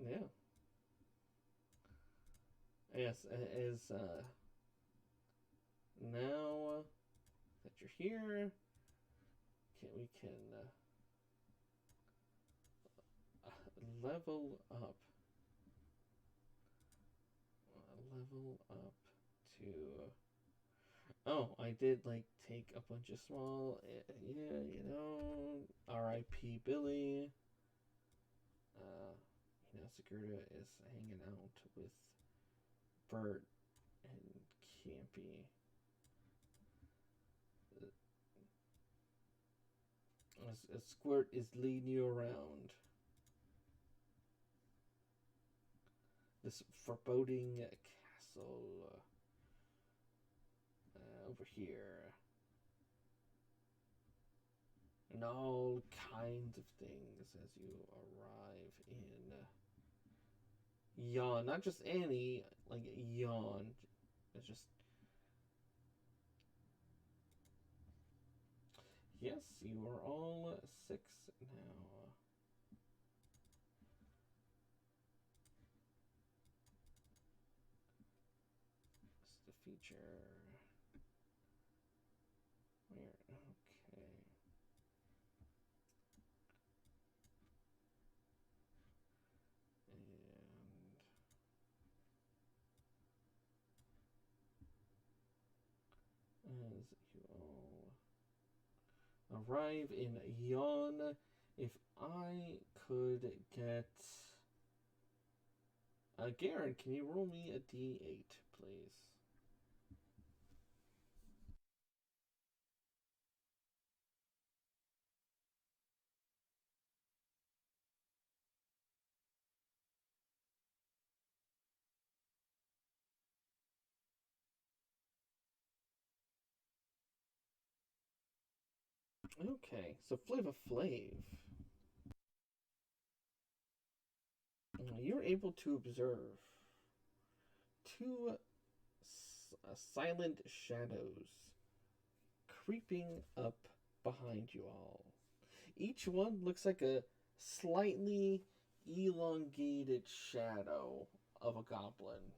know. Yeah. Yes, as now that you're here, we can level up. Level up to. Oh, I did like take a bunch of small. Yeah, you know, R.I.P. Billy. You know, Sigarda is hanging out with Bert and Campy. A Squirt is leading you around this foreboding castle over here. And all kinds of things as you arrive in Yawn. Not just any, like Yawn. It's just. Yes, you are all 6 now. It's the feature. Where? Okay. And as you all arrive in Yon, if I could get Geren, can you roll me a d8, please? Okay, so Flava Flav. You're able to observe two silent shadows creeping up behind you all. Each one looks like a slightly elongated shadow of a goblin.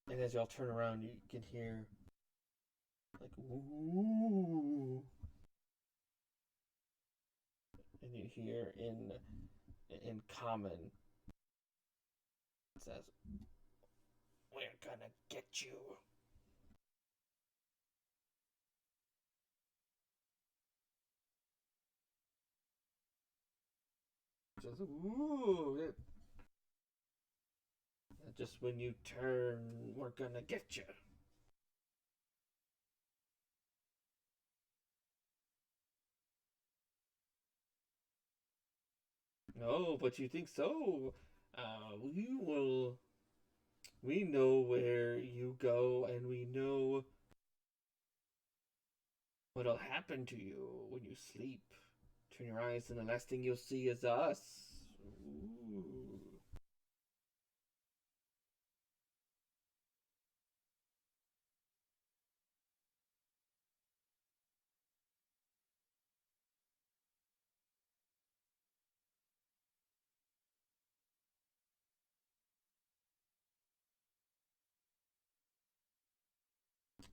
And as y'all turn around, you can hear like ooh, and you hear in common it says, "We're gonna get you." Just ooh. Just when you turn, we're gonna get you. No, but you think so? We will. We know where you go, and we know what'll happen to you when you sleep. Turn your eyes, and the last thing you'll see is us. Ooh.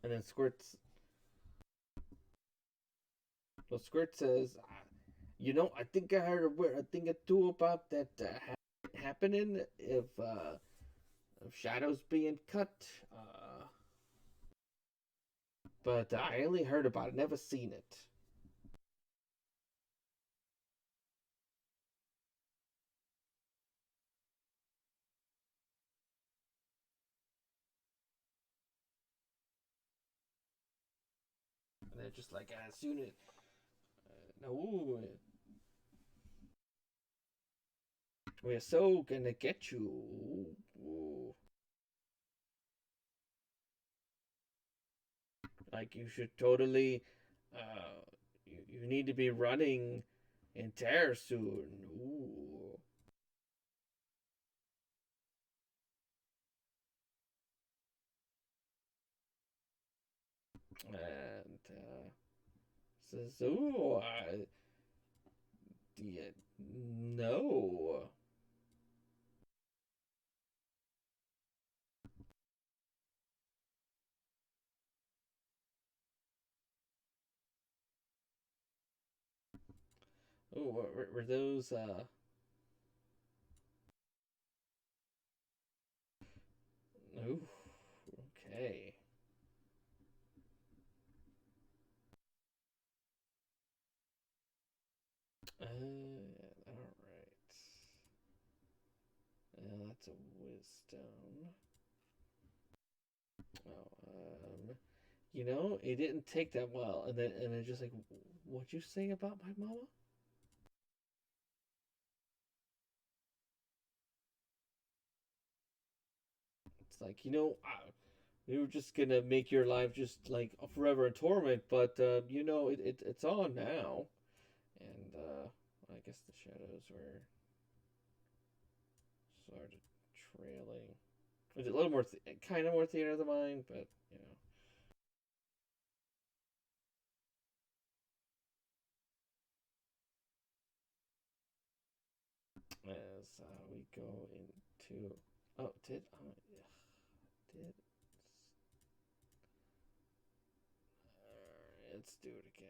And then Squirt says, I think I heard a thing or two about that happening of shadows being cut. But I only heard about it, never seen it. And they're just like, as soon as no, we're so gonna get you. Ooh. Like you should totally, you need to be running in terror soon. Ooh. And says, ooh, do you know? Oh, were those ooh, okay. All right. That's a wisdom. Oh, it didn't take that well, and then just like, what'd you say about my mama? It's like, we were just gonna make your life just like forever in torment, but it's on now, and I guess the shadows were started trailing. It's a little more, kind of more theater of the mind, but as we go into, oh, did let's do it again.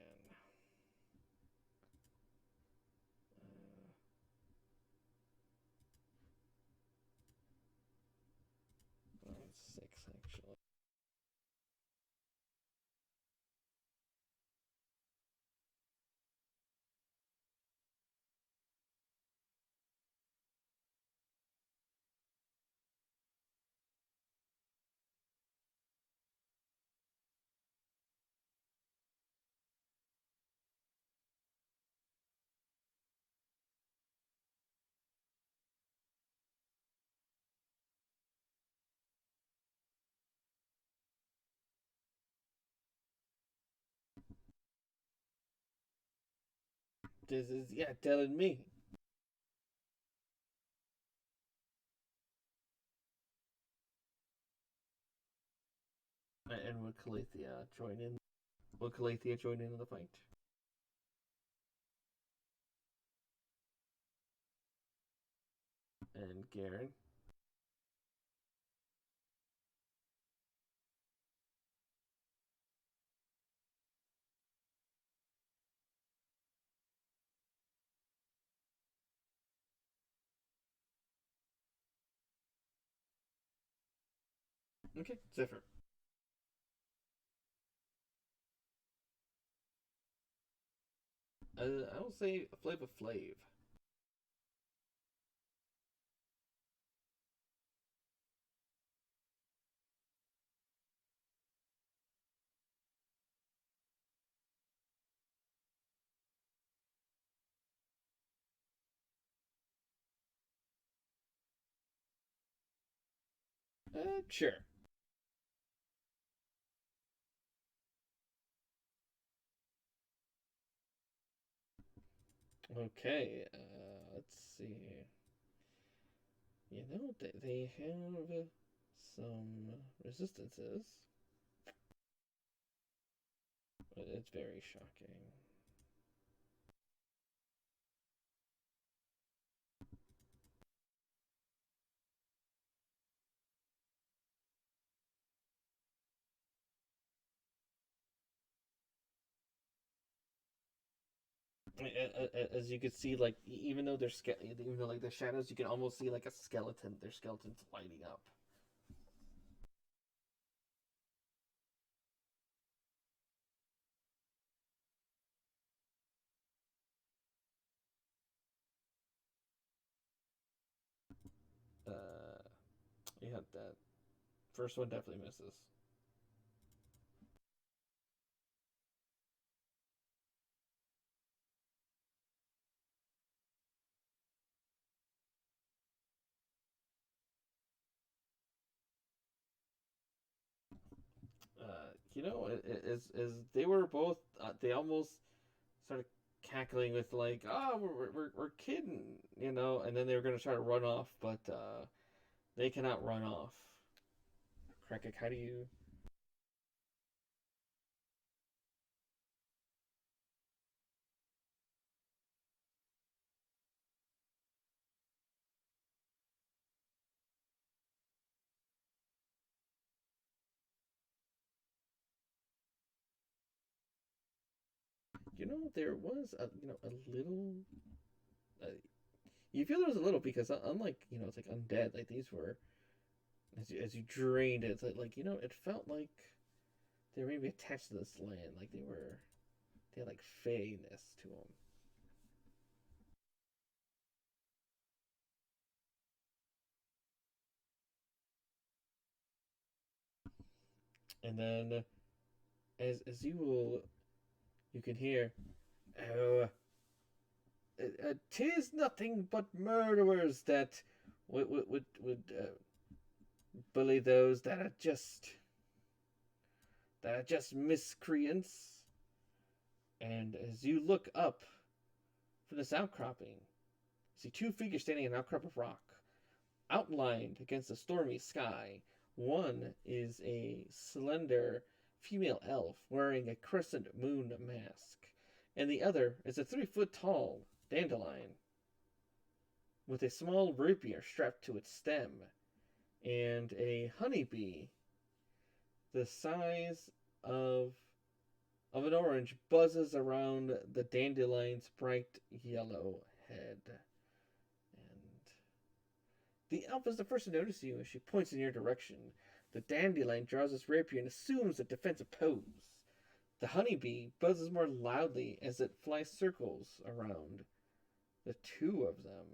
This is, yeah, telling me. And would Calathea join in? Will Calathea join in the fight? And Geren? Okay, Zephyr. I will say Flava Flav. Sure. Okay, let's see. You know, they have some resistances. It's very shocking. As you can see, like even though they're even though like the shadows, you can almost see like a skeleton. Their skeleton's lighting up. Uh, yeah, that first one definitely misses. As they were both, they almost started cackling with like, "Oh, we're kidding," and then they were gonna try to run off, but they cannot run off. Krikec, how do you? There was a little. Uh, you feel there was a little because unlike it's like undead, like these were as you drained it, it's like it felt like they were maybe attached to this land, like they had like fayness to them. And then as you can hear, oh, 'tis nothing but murderers that would bully those that are just miscreants. And as you look up from this outcropping, you see two figures standing in an outcrop of rock, outlined against a stormy sky. One is a slender female elf wearing a crescent moon mask, and the other is a 3 foot tall dandelion with a small rapier strapped to its stem, and a honeybee the size of of an orange buzzes around the dandelion's bright yellow head. And the elf is the first to notice you as she points in your direction. The dandelion draws its rapier and assumes a defensive pose. The honeybee buzzes more loudly as it flies circles around the two of them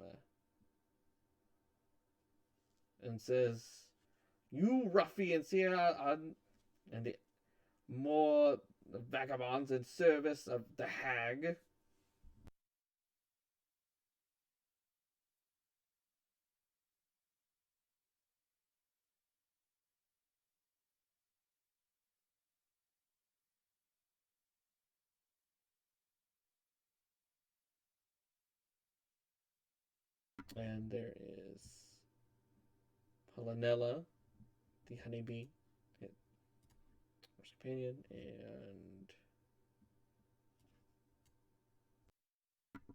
and says, "You ruffians here and the more vagabonds in service of the hag." And there is Pollinella, the honeybee, first companion, and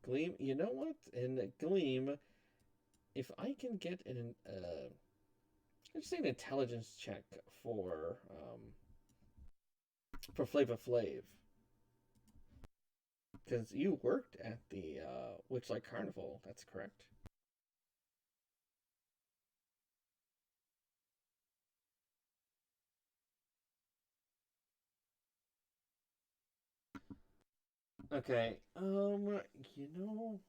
Gleam. You know what? In Gleam, if I can get let's say an intelligence check for Flava Flav, because you worked at the Witchlight Carnival. That's correct. Okay. You know,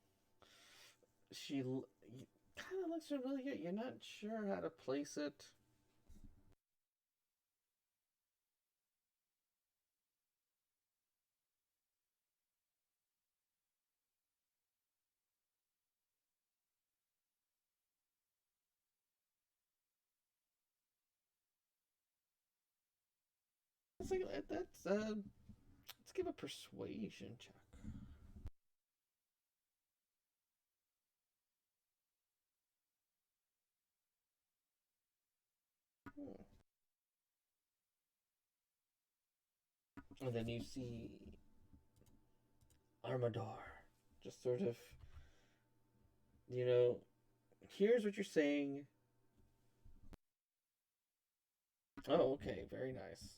she kind of looks familiar. You're not sure how to place it. It's like that's let's give a persuasion check. Hmm. And then you see Armador just sort of, you know, here's what you're saying. Oh, okay, very nice.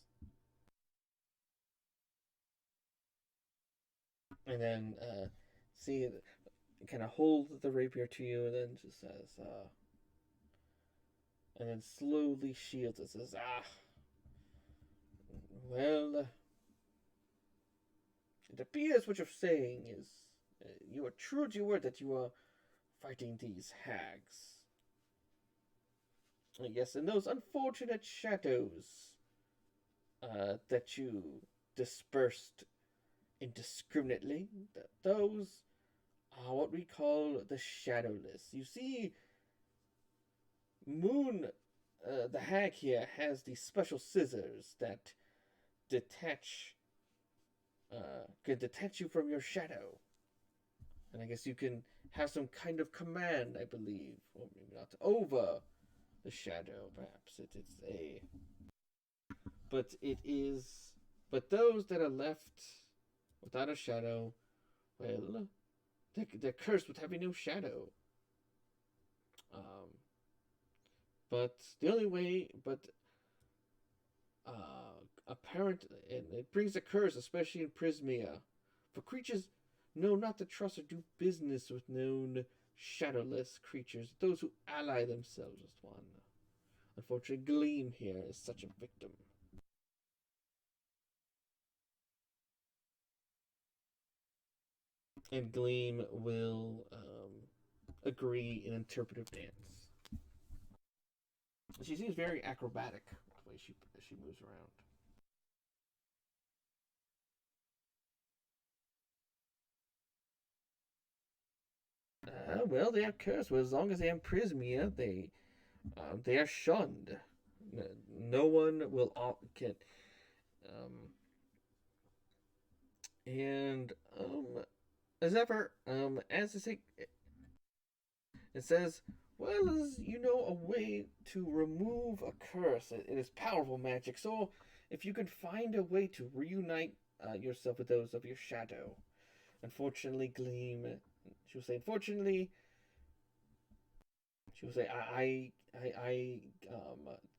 And then see, kind of holds the rapier to you, and then just says, and then slowly shields it. Says, well, it appears what you're saying is you are true to your word that you are fighting these hags. Yes, and those unfortunate shadows that you dispersed indiscriminately, those are what we call the shadowless. You see, Moon, the hag here, has these special scissors that detach, can detach you from your shadow. And I guess you can have some kind of command, I believe, or maybe not, over the shadow. Perhaps it's a, but it is, but those that are left without a shadow, well, they're cursed with having no shadow. Um, but the only way, but apparent, and it brings a curse, especially in Prismia, for creatures know not to trust or do business with known shadowless creatures, those who ally themselves with one. Unfortunately, Gleam here is such a victim. And Gleam will agree in interpretive dance. She seems very acrobatic the way she moves around. Well, they are cursed. Well, as long as they have Prismia, they are shunned. No one will get. Um, and Zephyr, as I say, it says, well, as you know, a way to remove a curse. It is powerful magic. So, if you could find a way to reunite yourself with those of your shadow, unfortunately, Gleam. She will say, unfortunately, she will say,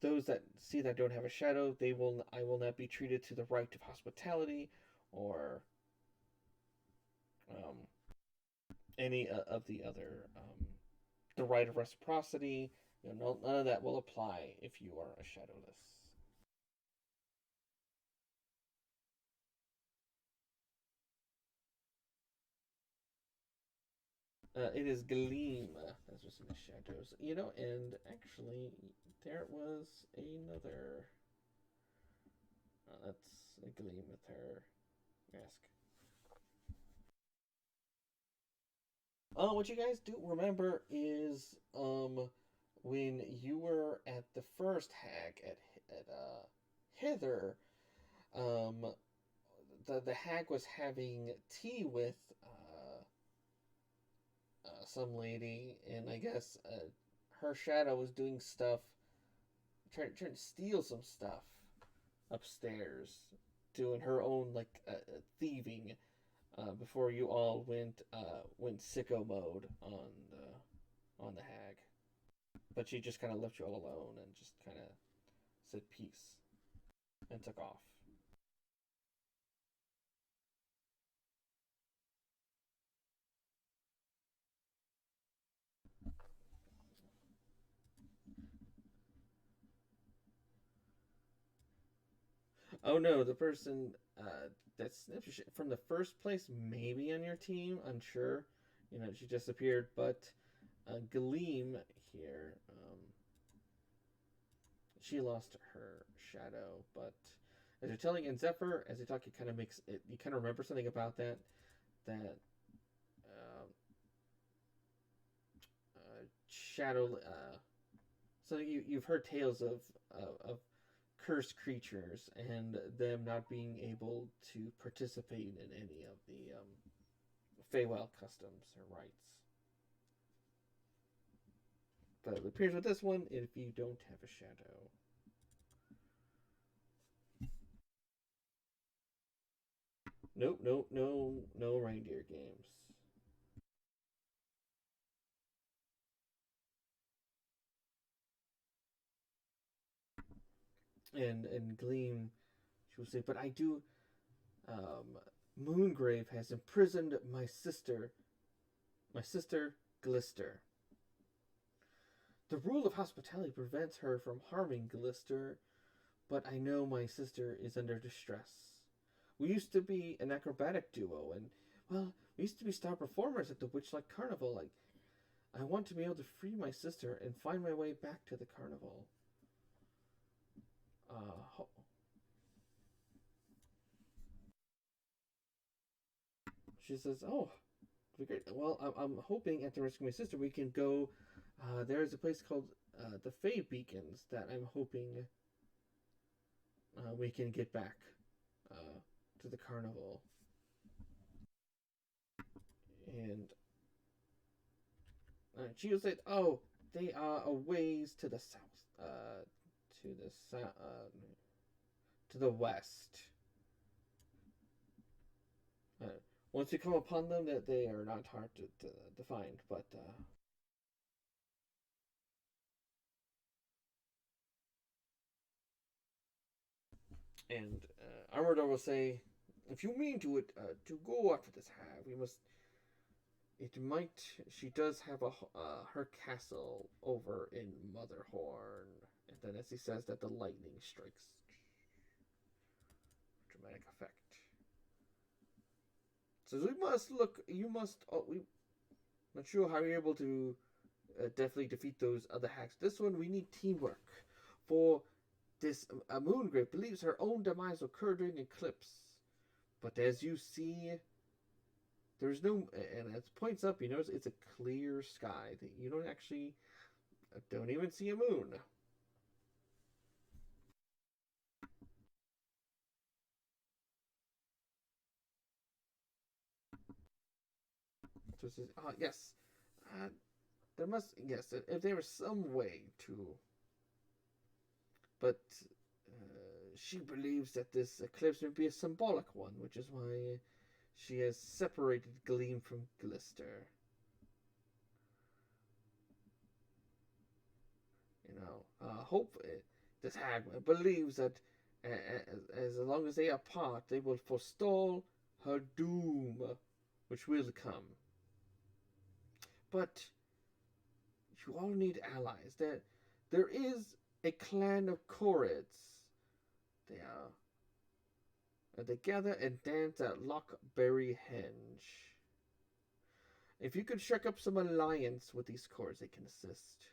those that see that I don't have a shadow, I will not be treated to the right of hospitality, or um, any of the other, the right of reciprocity. You know, none of that will apply if you are a shadowless. It is Gleam that's just in the shadows. You know, and actually, there was another. That's a Gleam with her mask. Oh, what you guys do remember is when you were at the first hag at Hither, um the hag was having tea with some lady, and I guess her shadow was doing stuff, trying to steal some stuff upstairs, doing her own like thieving before you all went sicko mode on the hag. But she just kind of left you all alone and just kind of said peace and took off. Oh no, the person that's from the first place, maybe on your team, unsure. You know, she disappeared, but Gleam here, she lost her shadow, but as you're telling in Zephyr, as you talk, you kind of makes it. You kind of remember something about that shadow. So you've heard tales of cursed creatures and them not being able to participate in any of the Feywild customs or rites. But it appears with this one, if you don't have a shadow. Nope, no reindeer games. And Gleam, she will say, but I do. Moongrave has imprisoned my sister Glister. The rule of hospitality prevents her from harming Glister, but I know my sister is under distress. We used to be an acrobatic duo, and, well, we used to be star performers at the Witchlight Carnival. I want to be able to free my sister and find my way back to the carnival. She says, "Oh, great. Well, I'm hoping at the risk of my sister we can go. There is a place called the Fey Beacons that I'm hoping we can get back to the carnival." And she will say, "Oh, they are a ways to the south, to the to the west. Once you come upon them, that they are not hard to find, but." And Armoredor will say, "If you mean to go after this hag, we must. It might. She does have her castle over in Motherhorn." And then, as he says that, the lightning strikes. Dramatic effect. Says we must look. You must. Oh, we. Not sure how you're able to definitely defeat those other hacks. This one we need teamwork. For this Moongrave believes her own demise occurred during eclipse, but as you see, there's no. And it points up. You notice it's a clear sky. That you don't even see a moon. So it says, yes, there must, yes, if there was some way to, but she believes that this eclipse may be a symbolic one, which is why she has separated Gleam from Glister. You know, hope this hag believes that as long as they are apart, they will forestall her doom, which will come. But you all need allies. There is a clan of Corids. They gather and dance at Lockberry Henge. If you could strike up some alliance with these Corids, they can assist.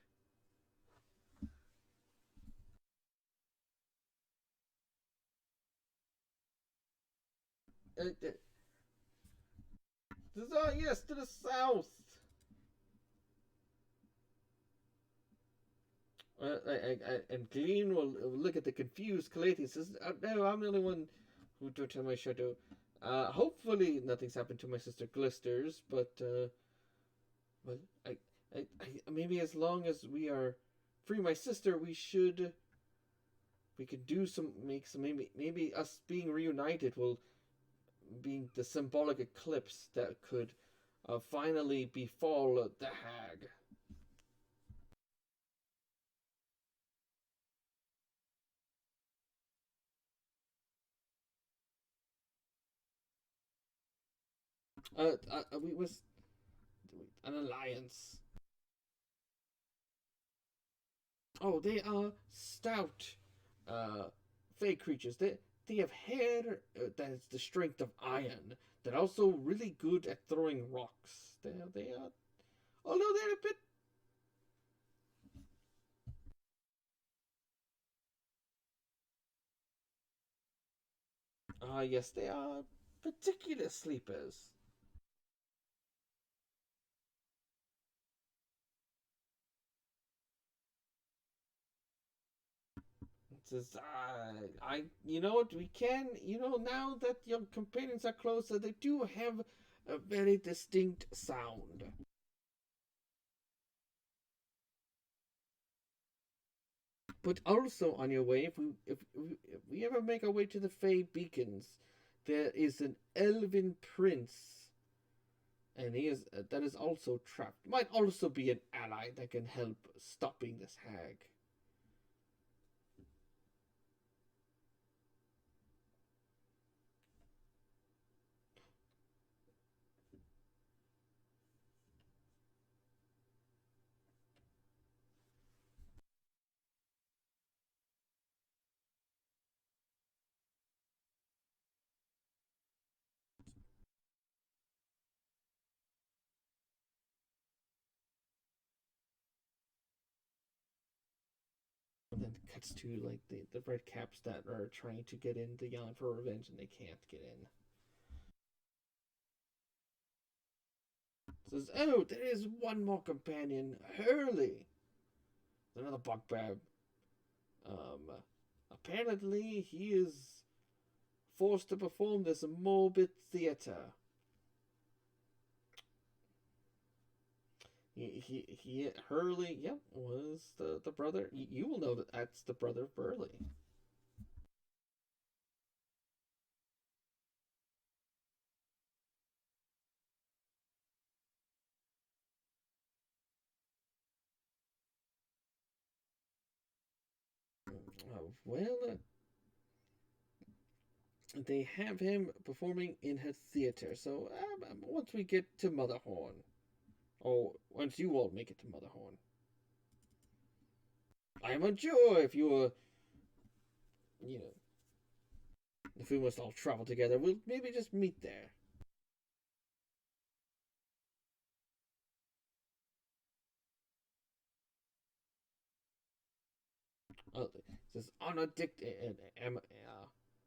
Yes, to the south. And Glean will look at the confused Calathea and says, "No, I'm the only one who don't have my shadow. Hopefully nothing's happened to my sister Glisters, but Well, maybe as long as we are free, my sister, we could do some make some maybe us being reunited will be the symbolic eclipse that could finally befall the hag. We was an alliance. Oh, they are stout, fey creatures. They have hair that is the strength of iron. They're also really good at throwing rocks. They are, although they're a bit. Yes, they are particular sleepers. It says, you know what, we can, now that your companions are closer, they do have a very distinct sound. But also on your way, if we ever make our way to the Fey Beacons, there is an Elven prince, and he is that is also trapped. Might also be an ally that can help stopping this hag. And then it cuts to like the red caps that are trying to get in the Yawn for Revenge and they can't get in. It says, oh, there is one more companion, Hurley. Another bugbear. Um, Apparently he is forced to perform this morbid theater. Hurley, yep, was the brother. You will know that that's the brother of Burley. Well, they have him performing in her theater. So once we get to Motherhorn, or once you all make it to Motherhorn, I am unsure if you are, you know, if we must all travel together. We'll maybe just meet there. It says honor dictate.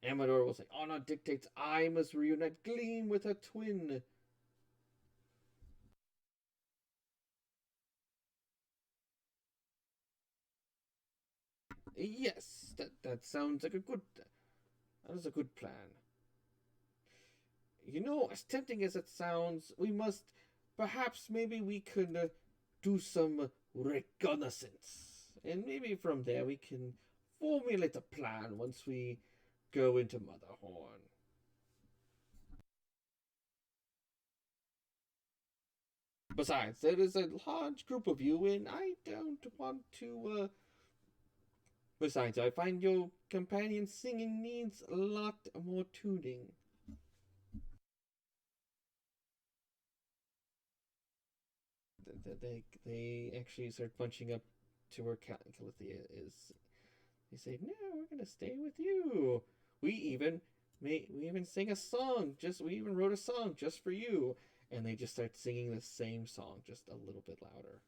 Amador will say, honor dictates I must reunite Gleam with her twin. Yes, that sounds like a good. That is a good plan. As tempting as it sounds, we must. Perhaps maybe we could do some reconnaissance, and maybe from there we can formulate a plan once we go into Motherhorn. Besides, there is a large group of you, and I don't want to. Besides, I find your companion singing needs a lot more tuning. They actually start bunching up to where Calathea is. They say, "No, we're gonna stay with you. We even sing a song. We even wrote a song just for you." And they just start singing the same song, just a little bit louder.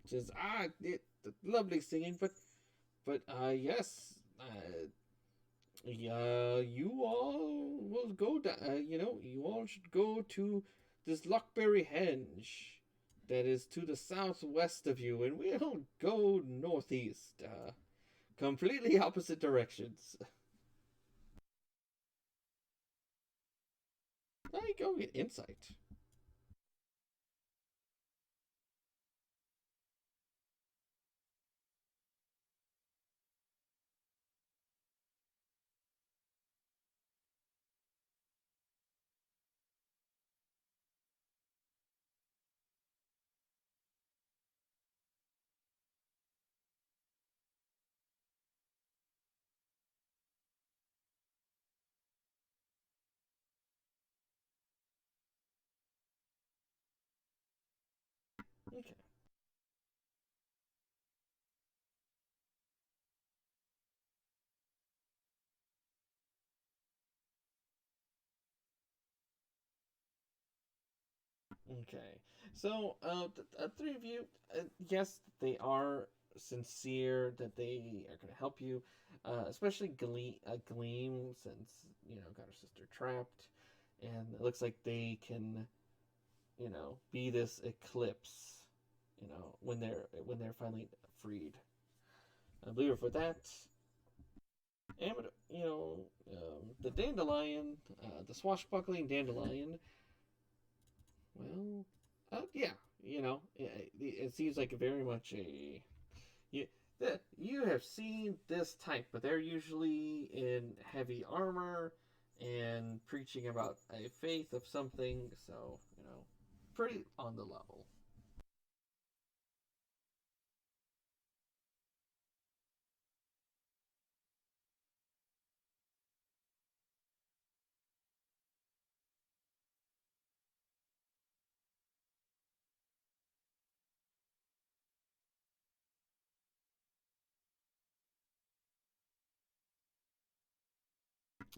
Just lovely singing, but yes, yeah, you all will go down. You all should go to this Lockberry Henge. that is to the southwest of you, and we'll go northeast. Completely opposite directions. I go get insight. Okay. Okay. So, the three of you, yes, they are sincere that they are going to help you, especially Gleam, since, got her sister trapped. And it looks like they can, be this eclipse, when they're finally freed. I believe her for that. And, the dandelion, the swashbuckling dandelion. Well, yeah, it seems like very much a you. You have seen this type, but they're usually in heavy armor and preaching about a faith of something. So pretty on the level.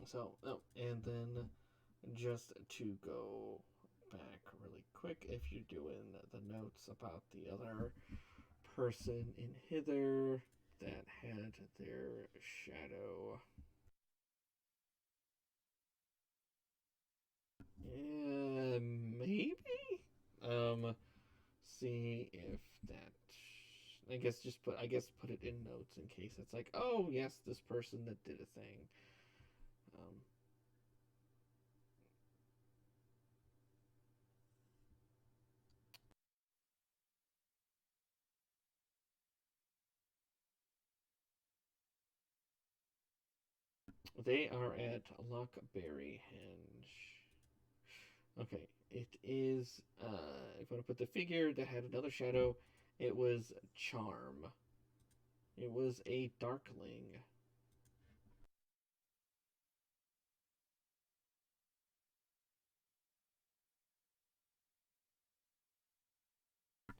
So, oh, and then just to go back really quick, if you're doing the notes about the other person in hither that had their shadow. Yeah, maybe. Um, see if that. I guess put it in notes in case it's like, oh yes, this person that did a thing. Um, they are at Lockberry Henge. Okay, it is. If I want to put the figure that had another shadow, it was Charm. It was a Darkling.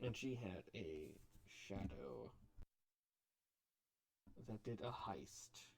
And she had a shadow that did a heist.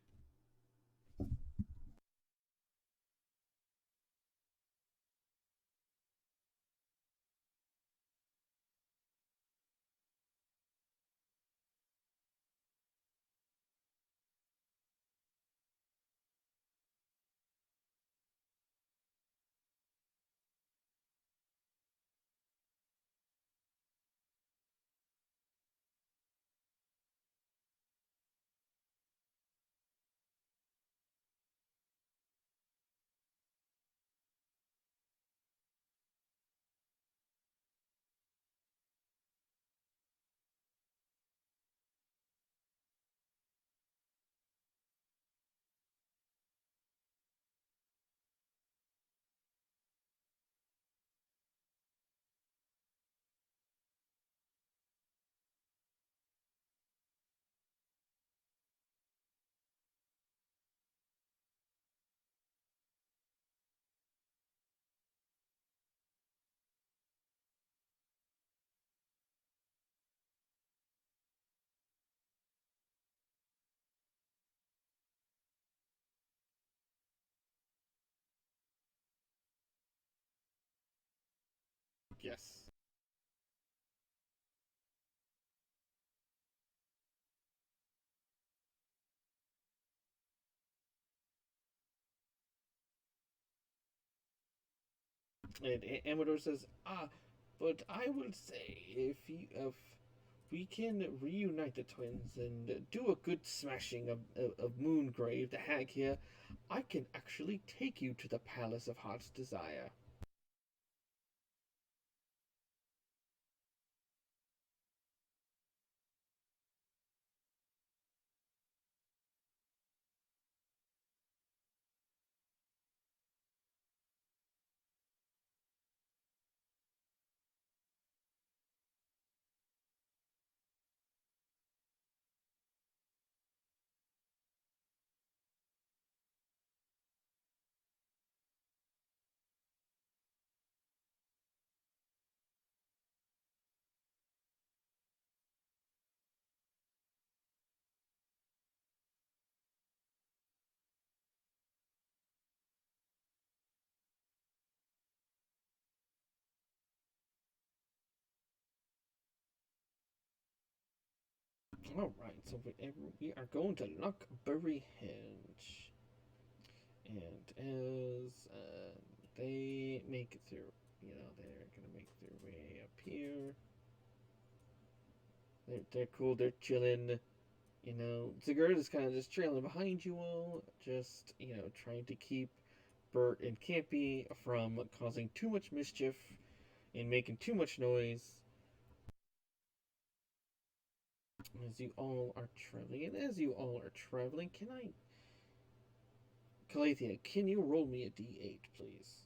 Yes. And Amador says, But I will say, if we can reunite the twins and do a good smashing of Moongrave, the hag here, I can actually take you to the Palace of Heart's Desire. Alright, so we are going to Lockbury Hedge. And as they make it through, they're going to make their way up here. They're cool, they're chilling. Sigarda is kind of just trailing behind you all, just, trying to keep Bert and Campy from causing too much mischief and making too much noise as you all are traveling. And as you all are traveling, Calathea, can you roll me a d8, please?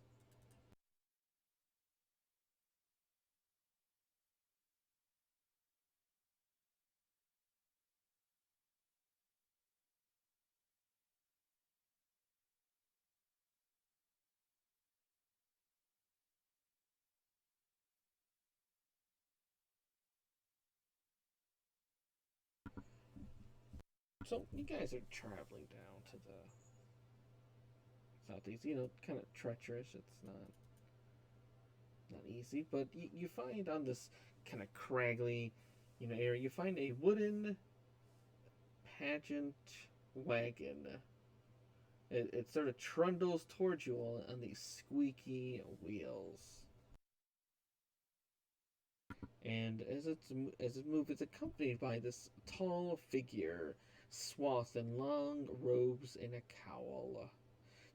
So you guys are traveling down to the southeast. Kind of treacherous. It's not easy, but you find on this kind of craggly, area, you find a wooden pageant wagon. It sort of trundles towards you all on these squeaky wheels. And as it moves, it's accompanied by this tall figure, swathed in long robes and a cowl.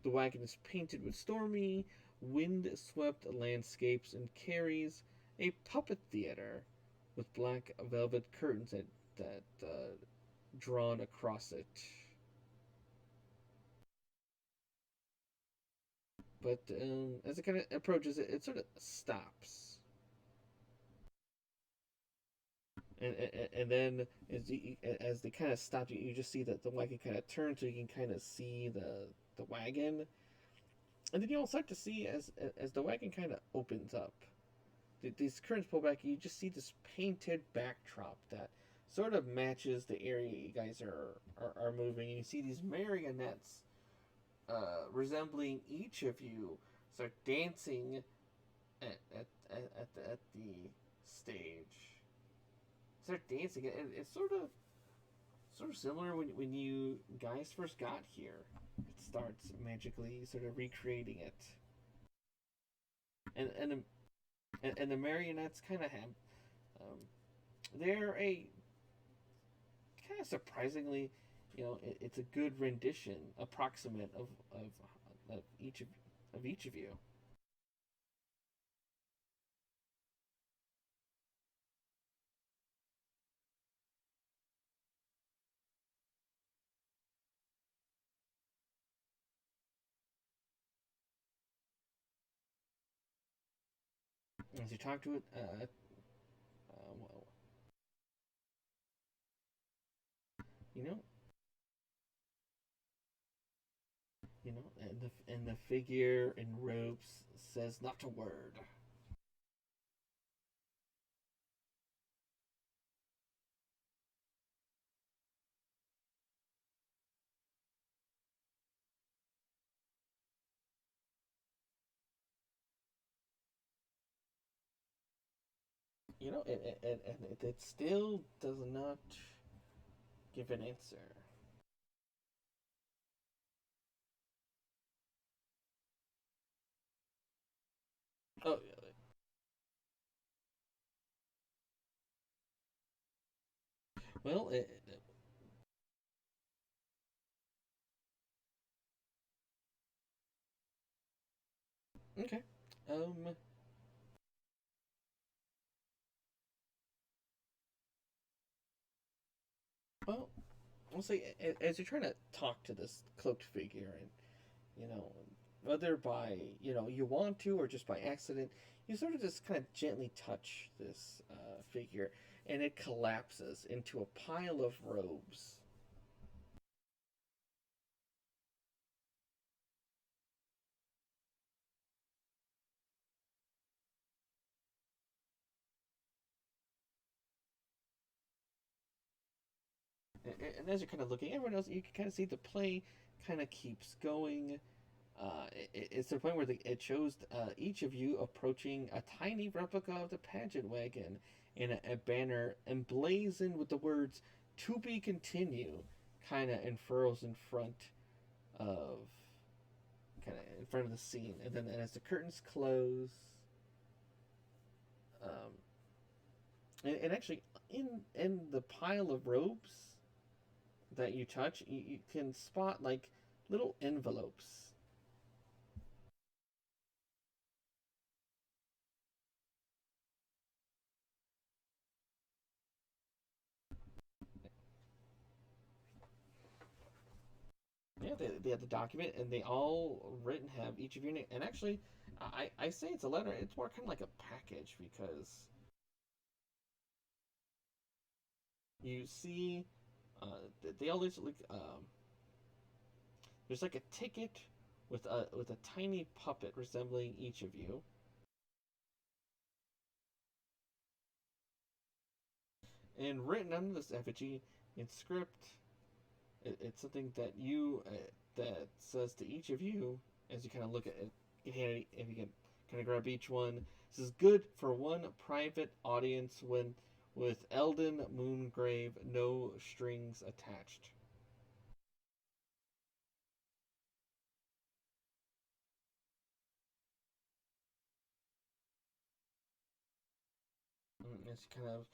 The wagon is painted with stormy, wind-swept landscapes and carries a puppet theater with black velvet curtains that drawn across it. But as it kind of approaches, it sort of stops. And then as they kind of stop, you just see that the wagon kind of turns, so you can kind of see the wagon, and then you all start to see as the wagon kind of opens up, these curtains pull back, and you just see this painted backdrop that sort of matches the area you guys are moving. And you see these marionettes resembling each of you start dancing at the stage. Start dancing, and it's sort of similar when you guys first got here. It starts magically sort of recreating it, and the marionettes kind of have they're a kind of surprisingly, it's a good rendition, approximate of each of you. As you talk to it, well, you know, and the figure in robes says not a word. And it still does not give an answer. Oh, yeah. Well, okay. Um, well, I'll say as you're trying to talk to this cloaked figure, and you know, whether by you want to or just by accident, you sort of just kind of gently touch this figure, and it collapses into a pile of robes. And as you're kind of looking, everyone else, you can kind of see the play kind of keeps going. It's to the point where it shows each of you approaching a tiny replica of the pageant wagon and a banner emblazoned with the words "To be continue," kind of unfurls in front of the scene, and then as the curtains close, um, and actually in the pile of robes that you touch, you can spot like little envelopes. Yeah, they have the document, and they all written have each of your name. And actually, I say it's a letter. It's more kind of like a package because you see, they all like there's like a ticket with a tiny puppet resembling each of you, and written under this effigy in script, it's something that you that says to each of you as you kind of look at it. If you can kind of grab each one, this is good for one private audience when with Eldon Moongrave, no strings attached. As you kind of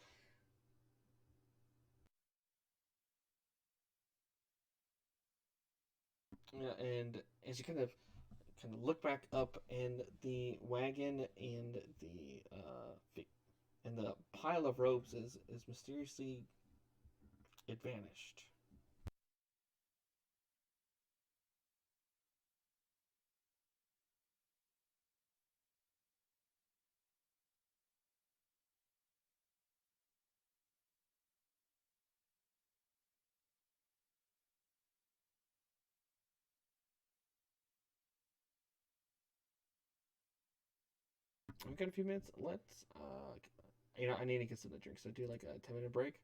and as you kind of look back up, and the wagon and the pile of robes is mysteriously it vanished. We've got a few minutes. Let's I need to get some to drink, so do like a 10-minute break.